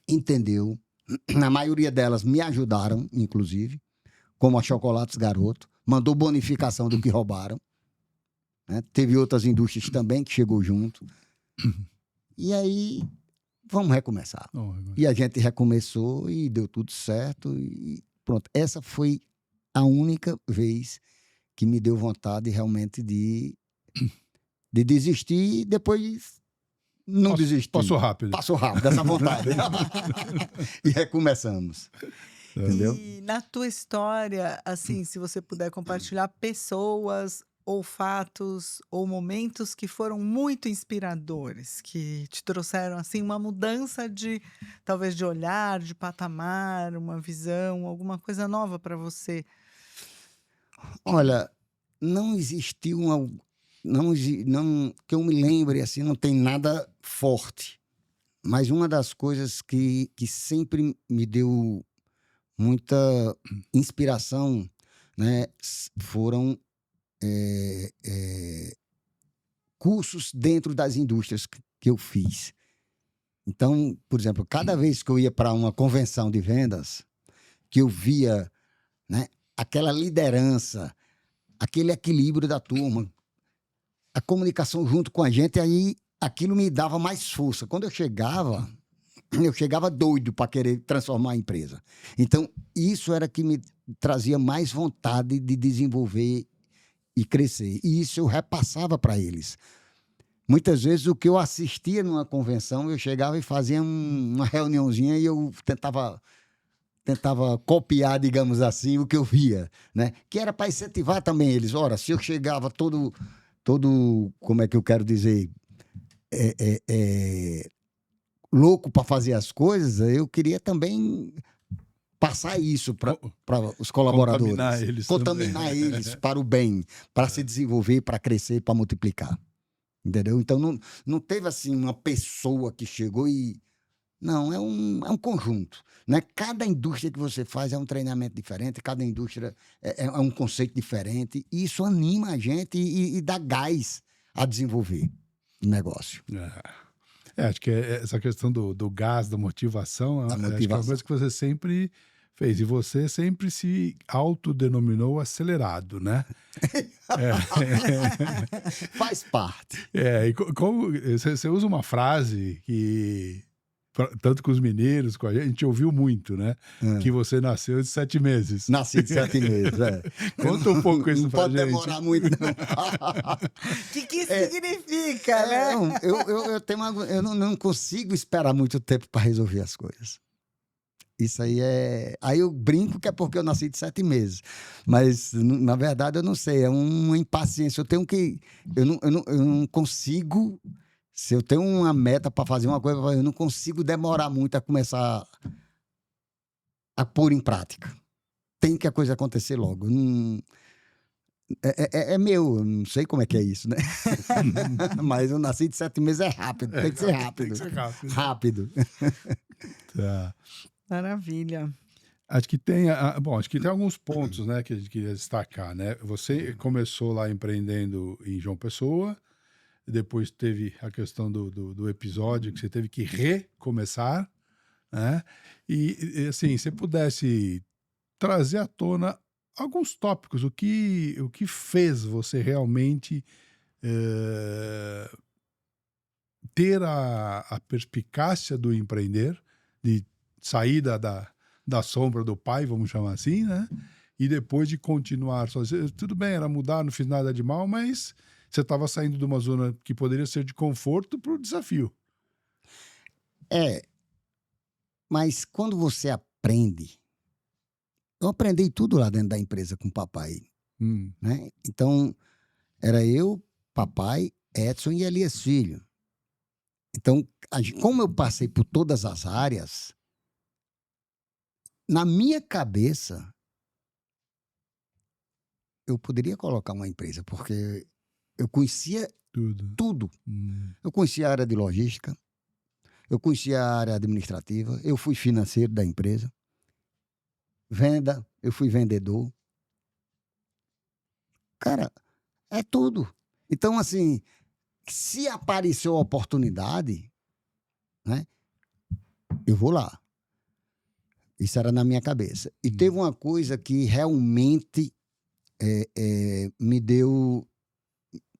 entendeu. Na maioria delas me ajudaram, inclusive, como a Chocolates Garoto. Mandou bonificação do que roubaram. Né? Teve outras indústrias também que chegou junto. E aí, vamos recomeçar. E a gente recomeçou e deu tudo certo. E pronto. Essa foi a única vez que me deu vontade realmente de desistir. E depois não desistimos. Passou rápido. Passou rápido, essa vontade. E recomeçamos. Entendeu? E na tua história, assim, se você puder compartilhar pessoas ou fatos ou momentos que foram muito inspiradores, que te trouxeram assim uma mudança de talvez de olhar, de patamar, uma visão, alguma coisa nova para você. Olha, não existiu não que eu me lembre assim, não tem nada forte. Mas uma das coisas que sempre me deu muita inspiração, né, foram cursos dentro das indústrias que eu fiz. Então, por exemplo, cada vez que eu ia para uma convenção de vendas, que eu via, né, aquela liderança, aquele equilíbrio da turma, a comunicação junto com a gente, aí aquilo me dava mais força. Quando eu chegava doido para querer transformar a empresa. Então, isso era que me trazia mais vontade de desenvolver e crescer. E isso eu repassava para eles. Muitas vezes, o que eu assistia numa convenção, eu chegava e fazia uma reuniãozinha e eu tentava copiar, digamos assim, o que eu via, né? Que era para incentivar também eles. Ora, se eu chegava todo, como é que eu quero dizer, louco para fazer as coisas, eu queria também passar isso para os colaboradores. Contaminar eles para o bem, para se desenvolver, para crescer, para multiplicar. Entendeu? Então, não teve assim uma pessoa que chegou e... Não, é um conjunto. Né? Cada indústria que você faz é um treinamento diferente, cada indústria é um conceito diferente. E isso anima a gente e dá gás a desenvolver o negócio. Acho que essa questão do gás, da motivação, acho que é uma coisa que você sempre fez. E você sempre se autodenominou acelerado, né? Faz parte. E como você usa uma frase que, tanto com os mineiros, com a gente ouviu muito, né? Que você nasceu de 7 meses. Nasci de 7 meses, Conta um pouco isso pra gente. Não pode demorar muito, não. O que significa, né? Eu não consigo esperar muito tempo para resolver as coisas. Isso aí Aí eu brinco que é porque eu nasci de 7 meses. Mas, na verdade, eu não sei. É uma impaciência. Eu não consigo... Se eu tenho uma meta para fazer uma coisa, eu não consigo demorar muito a começar a pôr em prática. Tem que a coisa acontecer logo. É meu, eu não sei como é que é isso, né? Mas eu nasci de 7 meses, é rápido. Tem que ser rápido. Tem que ser rápido. Rápido. Tá. Maravilha. Acho que tem alguns pontos, né, que a gente queria destacar, né? Você começou lá empreendendo em João Pessoa, depois teve a questão do episódio que você teve que recomeçar, né? E assim, se pudesse trazer à tona alguns tópicos, o que fez você realmente ter a perspicácia do empreender, de sair da sombra do pai, vamos chamar assim, né? E depois de continuar sozinho. Tudo bem, era mudar, não fiz nada de mal, mas você estava saindo de uma zona que poderia ser de conforto para o desafio. Mas quando você aprende... Eu aprendi tudo lá dentro da empresa com o papai. Né? Então, era eu, papai, Edson e Elias Filho. Então, como eu passei por todas as áreas, na minha cabeça, eu poderia colocar uma empresa, porque eu conhecia tudo. Eu conhecia a área de logística, eu conhecia a área administrativa, eu fui financeiro da empresa, venda, eu fui vendedor. Cara, é tudo. Então, assim, se apareceu a oportunidade, né, eu vou lá. Isso era na minha cabeça. E teve uma coisa que realmente me deu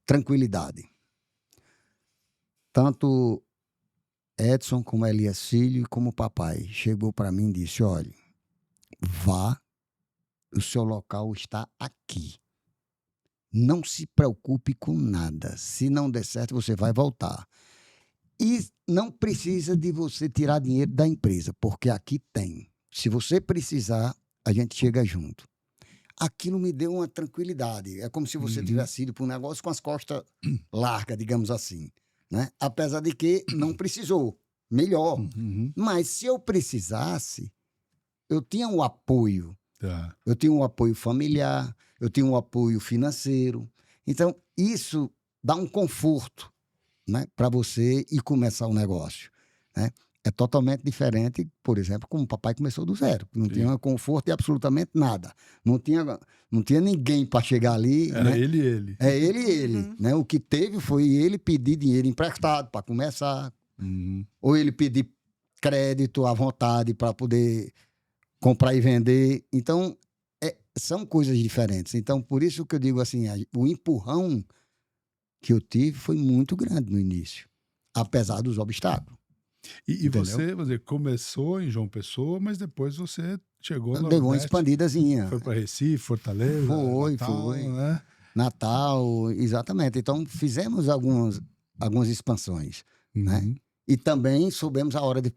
tranquilidade. Tanto Edson como Elias Filho como o papai chegou para mim e disse, olha, vá, o seu local está aqui. Não se preocupe com nada. Se não der certo, você vai voltar. E não precisa de você tirar dinheiro da empresa, porque aqui tem. Se você precisar, a gente chega junto. Aquilo me deu uma tranquilidade. É como se você tivesse ido para um negócio com as costas largas, digamos assim, né? Apesar de que não precisou. Melhor. Mas se eu precisasse, eu tinha um apoio. Tá. Eu tinha um apoio familiar, eu tinha um apoio financeiro. Então, isso dá um conforto, né, para você ir começar um negócio, né? É totalmente diferente, por exemplo, como o papai começou do zero. Não tinha conforto de absolutamente nada. Não tinha ninguém para chegar ali. Era né? ele. É ele. Né? O que teve foi ele pedir dinheiro emprestado para começar. Ou ele pedir crédito à vontade para poder comprar e vender. Então, são coisas diferentes. Então, por isso que eu digo assim, o empurrão que eu tive foi muito grande no início, apesar dos obstáculos. E você, vamos dizer, começou em João Pessoa, mas depois você chegou no Deu uma Nordeste, expandidazinha. foi para Recife, Fortaleza, Natal, Foi. né? Natal, exatamente. Então, fizemos algumas expansões, né? E também soubemos a hora de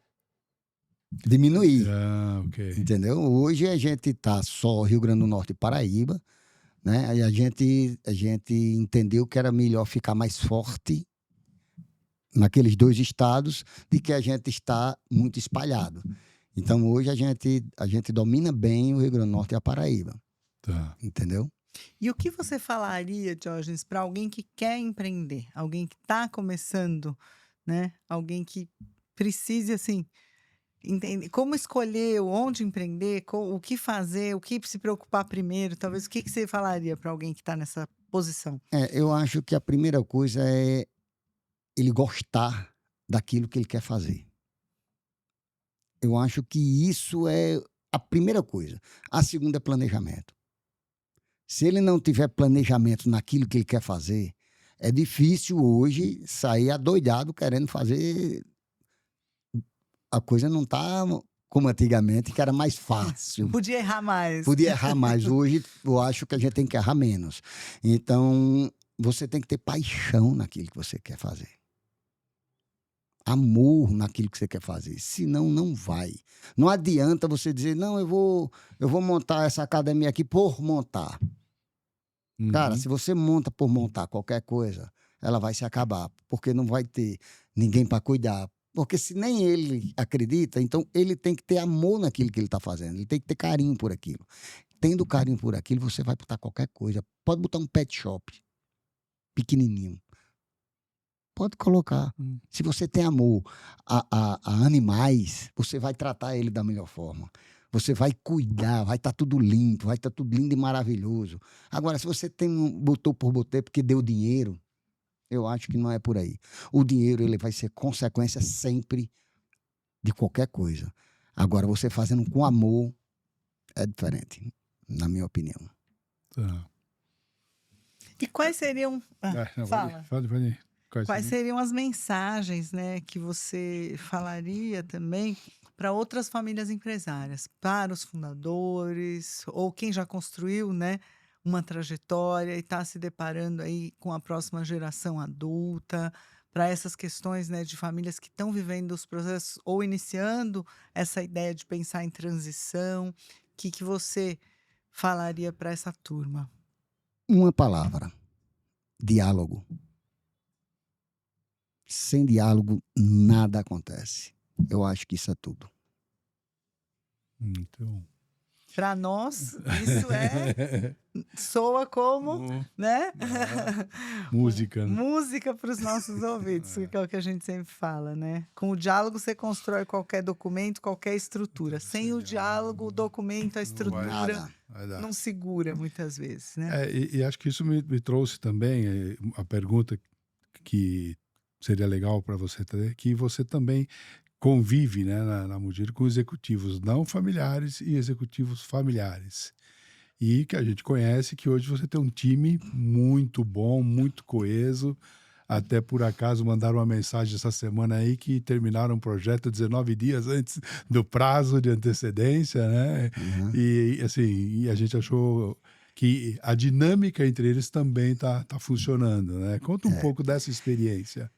diminuir, Ok. entendeu? Hoje a gente tá só Rio Grande do Norte e Paraíba, né? Aí a gente entendeu que era melhor ficar mais forte naqueles 2 estados de que a gente está muito espalhado. Então, hoje a gente domina bem o Rio Grande do Norte e a Paraíba, Tá. entendeu? E o que você falaria, Diógenes, para alguém que quer empreender, alguém que está começando, né? Alguém que precise, assim, entender como escolher, onde empreender, o que fazer, o que se preocupar primeiro, talvez o que você falaria para alguém que está nessa posição? Eu acho que a primeira coisa é ele gostar daquilo que ele quer fazer. Eu acho que isso é a primeira coisa. A segunda é planejamento. Se ele não tiver planejamento naquilo que ele quer fazer, é difícil hoje sair adoidado querendo fazer. A coisa não está como antigamente, que era mais fácil. Podia errar mais. Podia errar mais. Hoje, eu acho que a gente tem que errar menos. Então, você tem que ter paixão naquilo que você quer fazer. Amor naquilo que você quer fazer. Senão, não vai. Não adianta você dizer, não, eu vou montar essa academia aqui por montar. Cara, se você monta por montar qualquer coisa, ela vai se acabar. Porque não vai ter ninguém para cuidar. Porque se nem ele acredita, então ele tem que ter amor naquilo que ele está fazendo. Ele tem que ter carinho por aquilo. Tendo carinho por aquilo, você vai botar qualquer coisa. Pode botar um pet shop pequenininho. Pode colocar. Se você tem amor a animais, você vai tratar ele da melhor forma. Você vai cuidar, vai estar tudo limpo, vai estar tudo lindo e maravilhoso. Agora, se você botou por botar porque deu dinheiro, eu acho que não é por aí. O dinheiro ele vai ser consequência sempre de qualquer coisa. Agora, você fazendo com amor é diferente, na minha opinião. Tá. E quais seriam... fala. Pode. Quais seriam as mensagens, né, que você falaria também para outras famílias empresárias, para os fundadores ou quem já construiu, né, uma trajetória e está se deparando aí com a próxima geração adulta, para essas questões, né, de famílias que estão vivendo os processos ou iniciando essa ideia de pensar em transição? O que você falaria para essa turma? Uma palavra: diálogo. Sem diálogo, nada acontece. Eu acho que isso é tudo. Então... Para nós, isso soa como, né? Música. Né? Música para os nossos ouvidos, que é o que a gente sempre fala, né? Com o diálogo você constrói qualquer documento, qualquer estrutura. Sem o diálogo, o documento, a estrutura não segura muitas vezes, né? E acho que isso me trouxe também a pergunta que seria legal para você ter, que você também convive, né, na Mudiro com executivos não familiares e executivos familiares. E que a gente conhece que hoje você tem um time muito bom, muito coeso. Até por acaso mandaram uma mensagem essa semana aí que terminaram um projeto 19 dias antes do prazo de antecedência, né? E assim, a gente achou que a dinâmica entre eles também tá funcionando, né? Conta um pouco dessa experiência.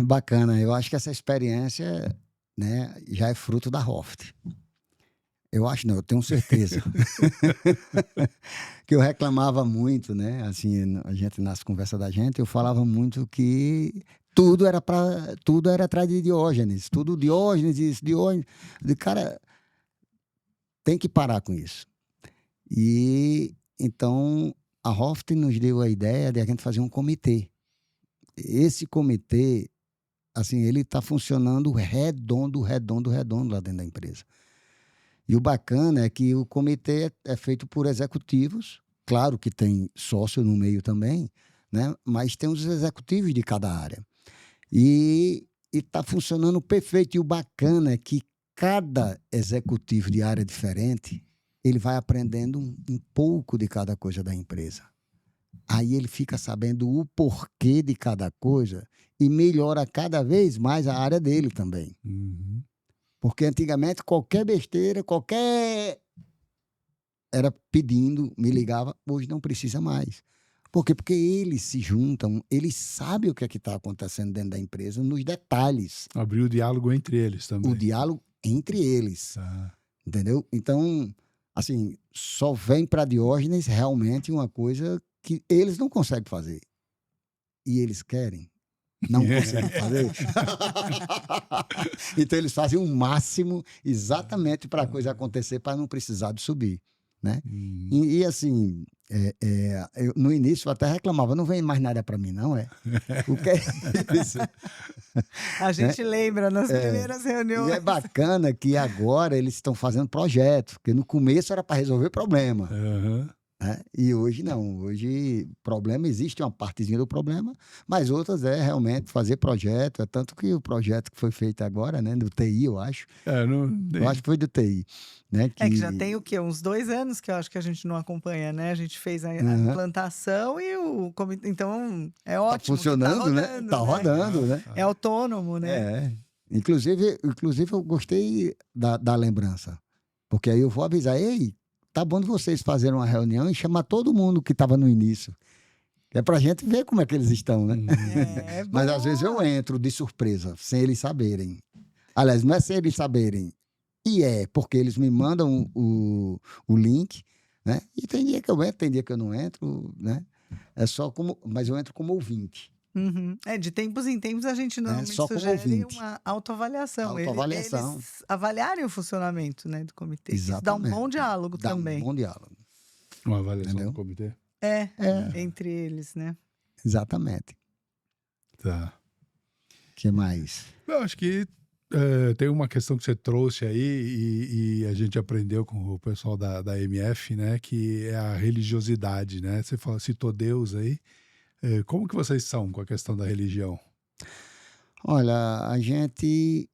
Bacana. Eu acho que essa experiência, né, já é fruto da Hoft. Eu acho não, eu tenho certeza. Que eu reclamava muito, né? Assim, a gente, nas conversas da gente, eu falava muito que tudo era atrás de Diógenes. Tudo Diógenes, isso, Diógenes. De cara, tem que parar com isso. E então a Hoft nos deu a ideia de a gente fazer um comitê. Esse comitê, assim, ele está funcionando redondo lá dentro da empresa. E o bacana é que o comitê é feito por executivos, claro que tem sócio no meio também, né? Mas tem os executivos de cada área. E está funcionando perfeito. E o bacana é que cada executivo de área diferente, ele vai aprendendo um pouco de cada coisa da empresa. Aí ele fica sabendo o porquê de cada coisa e melhora cada vez mais a área dele também. Uhum. Porque antigamente qualquer besteira, era pedindo, me ligava, hoje não precisa mais. Por quê? Porque eles se juntam, eles sabem o que é que está acontecendo dentro da empresa, nos detalhes. Abrir o diálogo entre eles também. O diálogo entre eles. Tá. Entendeu? Então, assim, só vem para Diógenes realmente uma coisa que eles não conseguem fazer. E eles querem. Não conseguem fazer. Então, eles fazem o máximo exatamente para a coisa acontecer, para não precisar de subir. Né? E assim, no início eu até reclamava, não vem mais nada para mim, não é? O que é isso? A gente lembra nas primeiras E reuniões. é bacana que agora eles estão fazendo projeto, porque no começo era para resolver problema. Uhum. Né? E hoje não. Hoje, problema, existe uma partezinha do problema, mas outras é realmente fazer projeto. É tanto que o projeto que foi feito agora, né, do TI, eu acho. Eu acho que foi do TI. Né, É que já tem o quê? Uns 2 anos que eu acho que a gente não acompanha, né? A gente fez a implantação e o comitê. Então, é ótimo. Tá funcionando, né? Tá rodando, né? É autônomo, né? É. Inclusive eu gostei da lembrança. Porque aí eu vou avisar, ei, tá bom de vocês fazerem uma reunião e chamar todo mundo que estava no início. É pra gente ver como é que eles estão, né? Mas às vezes eu entro de surpresa, sem eles saberem. Aliás, não é sem eles saberem. E porque eles me mandam o link, né? E tem dia que eu entro, tem dia que eu não entro, né? Mas eu entro como ouvinte. Uhum. De tempos em tempos a gente normalmente só como sugere ouvinte. uma autoavaliação. Autoavaliação. Eles avaliarem o funcionamento, né, do comitê. Isso dá um Exatamente. bom diálogo Dá também. um bom diálogo. Uma avaliação Entendeu? do comitê. Entre eles, né? Exatamente. Tá. O que mais? Eu acho que tem uma questão que você trouxe aí e a gente aprendeu com o pessoal da MF, né? Que é a religiosidade, né? Você citou Deus aí. Como que vocês são com a questão da religião? Olha, a gente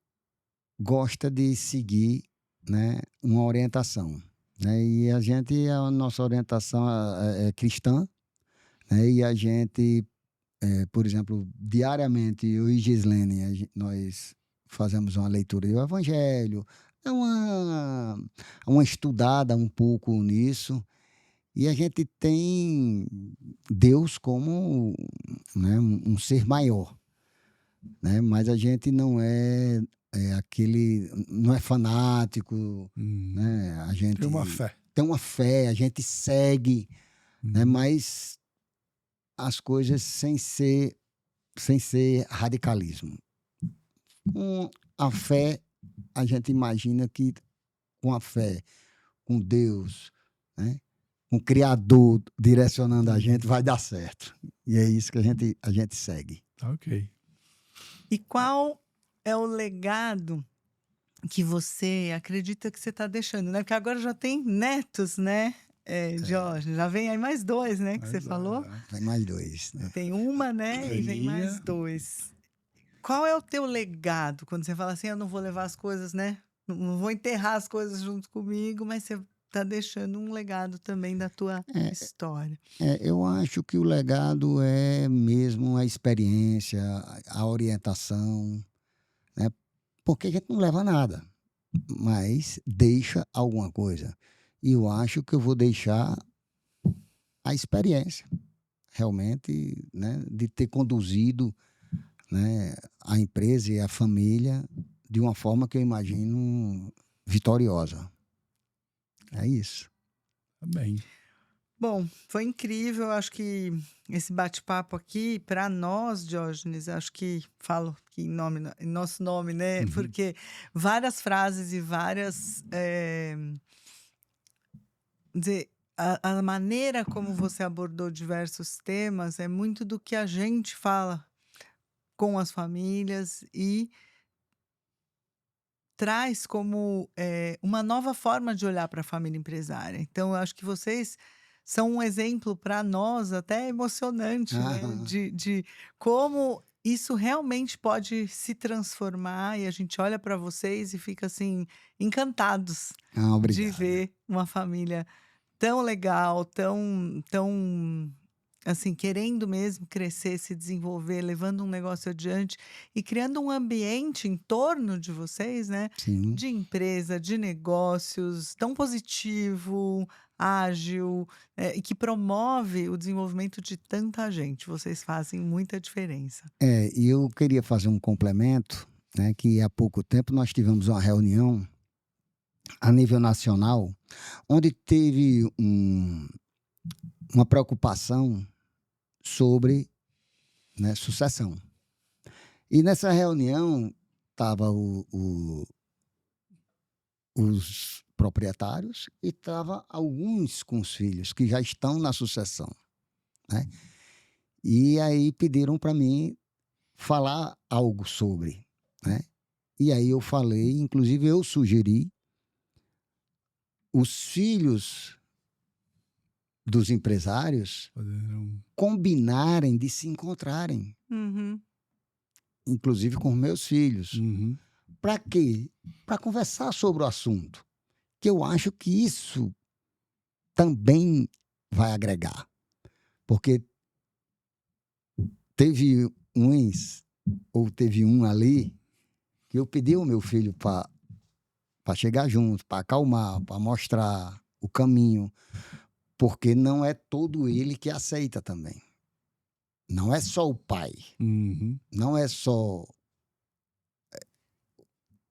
gosta de seguir, né, uma orientação. Né? E a nossa orientação é cristã, né? E a gente, por exemplo, diariamente, eu e Gislene, nós fazemos uma leitura do Evangelho, uma estudada um pouco nisso, e a gente tem Deus como, né, um ser maior, né? Mas a gente não não é fanático, né? A gente Tem uma fé. tem uma fé, a gente segue, né? Mas as coisas sem ser radicalismo. Com a fé, a gente imagina que com a fé, com Deus, né? Com o Criador direcionando a gente, vai dar certo. E é isso que a gente segue. Ok. E qual é o legado que você acredita que você está deixando, né? Porque agora já tem netos, né, Jorge? Já vem aí mais 2, né, que você falou? Vem mais 2, né? Tem uma, né, e vem mais 2. Qual é o teu legado quando você fala assim, eu não vou levar as coisas, né? Não vou enterrar as coisas junto comigo, mas você está deixando um legado também da tua história. Eu acho que o legado é mesmo a experiência, a orientação, né? Porque a gente não leva nada, mas deixa alguma coisa. E eu acho que eu vou deixar a experiência, realmente, né? De ter conduzido, né, a empresa e a família de uma forma que eu imagino vitoriosa. É isso. Tá bem. Bom, foi incrível. Acho que esse bate-papo aqui, para nós, Diógenes, acho que falo que em nosso nome, né? Uhum. Porque várias frases e várias. Dizer, a maneira como você abordou diversos temas é muito do que a gente fala com as famílias e traz como uma nova forma de olhar para a família empresária. Então, eu acho que vocês são um exemplo para nós até emocionante, né? Aham. De como isso realmente pode se transformar e a gente olha para vocês e fica assim encantados Ah, de obrigado. ver uma família tão legal, tão assim, querendo mesmo crescer, se desenvolver, levando um negócio adiante e criando um ambiente em torno de vocês, né, Sim. de empresa, de negócios, tão positivo, ágil, e que promove o desenvolvimento de tanta gente. Vocês fazem muita diferença. E eu queria fazer um complemento, né, que há pouco tempo nós tivemos uma reunião a nível nacional, onde teve uma preocupação sobre, né, sucessão. E nessa reunião estava os proprietários e estava alguns com os filhos que já estão na sucessão, né? E aí pediram para mim falar algo sobre, né? E aí eu falei, inclusive eu sugeri os filhos dos empresários combinarem de se encontrarem, Uhum. inclusive com meus filhos. Uhum. Para quê? Para conversar sobre o assunto, que eu acho que isso também vai agregar. Porque teve teve um ali, que eu pedi ao meu filho para chegar junto, para acalmar, para mostrar o caminho, porque não é todo ele que aceita também. Não é só o pai, Uhum. não é só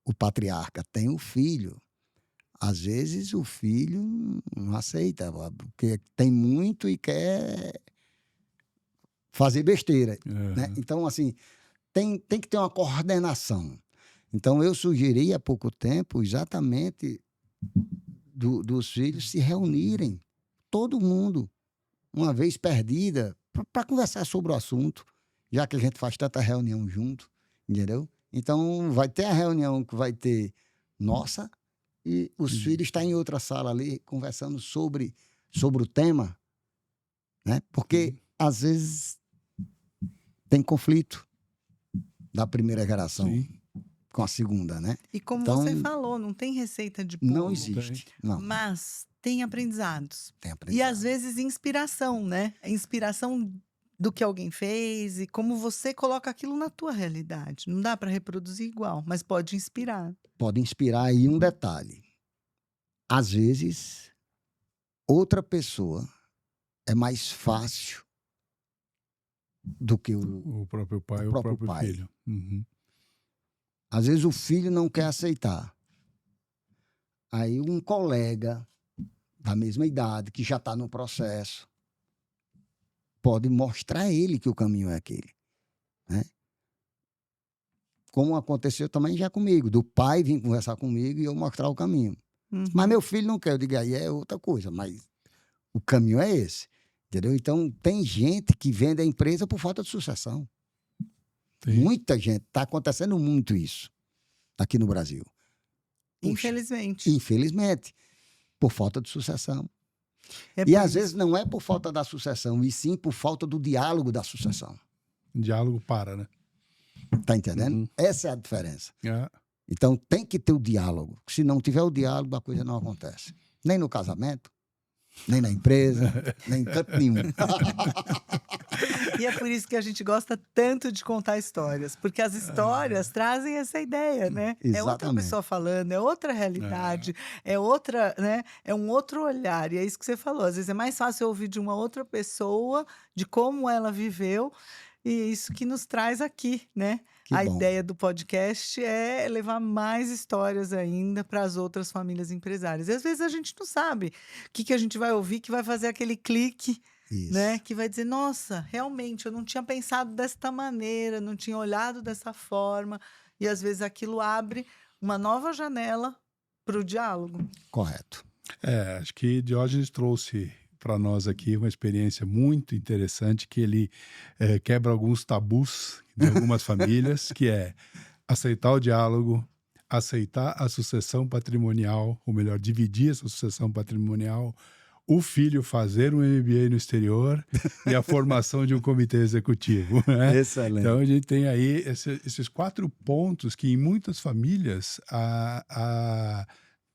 o patriarca, tem o filho. Às vezes o filho não aceita, porque tem muito e quer fazer besteira, né? Uhum. Então, assim, tem que ter uma coordenação. Então, eu sugeri há pouco tempo exatamente dos filhos se reunirem, todo mundo, uma vez perdida, para conversar sobre o assunto, já que a gente faz tanta reunião junto, entendeu? Então, vai ter a reunião que vai ter nossa, e os filhos estão em outra sala ali, conversando sobre o tema, né? Porque, às vezes, tem conflito da primeira geração Sim. com a segunda, né? E como Então, você falou, não tem receita de bolo. não existe. Não, Mas tem aprendizados. tem E aprendizado. às vezes inspiração, né? Inspiração do que alguém fez e como você coloca aquilo na tua realidade. Não dá para reproduzir igual, mas pode inspirar. Pode inspirar aí um detalhe. Às vezes, outra pessoa é mais fácil do que O próprio pai O ou o próprio próprio pai. filho. Uhum. Às vezes o filho não quer aceitar. Aí um colega da mesma idade, que já está no processo, pode mostrar a ele que o caminho é aquele, né? Como aconteceu também já comigo, do pai vir conversar comigo e eu mostrar o caminho. Uhum. Mas meu filho não quer, eu digo, aí é outra coisa, mas o caminho é esse, entendeu? Então tem gente que vende a empresa por falta de sucessão. Sim. Muita gente, está acontecendo muito isso aqui no Brasil. Puxa, Infelizmente. infelizmente, por falta de sucessão. É E por às isso. vezes não é por falta da sucessão, e sim por falta do diálogo da sucessão. O diálogo para, né? Tá entendendo? Uhum. Essa é a diferença. É. Então tem que ter o diálogo. Se não tiver o diálogo, a coisa não acontece. Nem no casamento, nem na empresa, nem em canto nenhum. E é por isso que a gente gosta tanto de contar histórias, porque as histórias trazem essa ideia, né? É outra Exatamente. pessoa falando, é outra realidade, é outra, né? É um outro olhar. E é isso que você falou. Às vezes é mais fácil ouvir de uma outra pessoa, de como ela viveu, E é isso que nos traz aqui, né? Que A bom. ideia do podcast é levar mais histórias ainda para as outras famílias empresárias. E às vezes a gente não sabe o que a gente vai ouvir que vai fazer aquele clique, né? Isso. Que vai dizer, nossa, realmente eu não tinha pensado desta maneira, não tinha olhado dessa forma. E às vezes aquilo abre uma nova janela para o diálogo. Correto. Acho que Diógenes trouxe para nós aqui uma experiência muito interessante, que ele quebra alguns tabus de algumas famílias, que é aceitar o diálogo, aceitar a sucessão patrimonial, ou melhor, dividir essa sucessão patrimonial, o filho fazer um MBA no exterior e a formação de um comitê executivo, né? Excelente. Então a gente tem aí esses 4 pontos que em muitas famílias a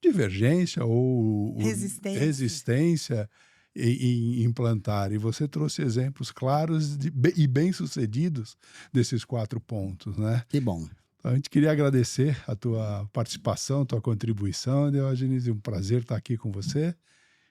divergência ou resistência em implantar. E você trouxe exemplos claros e bem-sucedidos desses 4 pontos, né? Que bom. Então, a gente queria agradecer a tua participação, a tua contribuição, Diógenes, é um prazer estar aqui com você.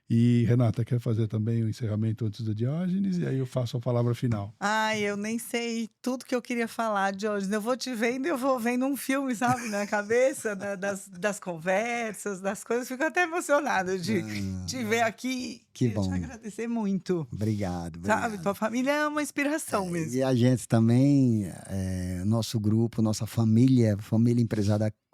E, Renata, quer fazer também o encerramento antes do Diógenes? E aí eu faço a palavra final. Ai, eu nem sei tudo que eu queria falar, Diógenes. Eu vou te vendo e eu vou vendo um filme, sabe, na cabeça, das conversas, das coisas. Fico até emocionada de te ver aqui. Que Queria te bom. agradecer muito. Obrigado. Sabe, tua família é uma inspiração mesmo. E a gente também, nosso grupo, nossa família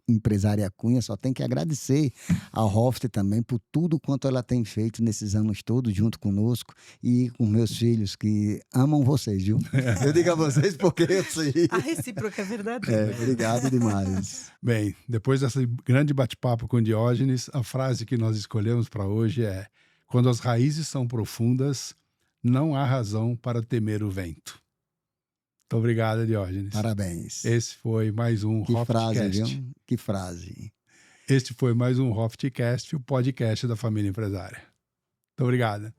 Empresária Cunha, só tem que agradecer ao Hoft também por tudo quanto ela tem feito nesses anos todos junto conosco e com meus filhos que amam vocês, viu? Eu digo a vocês porque eu sei. A recíproca é verdadeira. Obrigado demais. Bem, depois desse grande bate-papo com Diógenes, a frase que nós escolhemos para hoje é: quando as raízes são profundas, não há razão para temer o vento. Muito obrigado, Diógenes. Parabéns. Esse foi mais um Que frase, Hoftcast. viu? Que frase. Este foi mais um Hoftcast, o podcast da família empresária. Muito obrigado.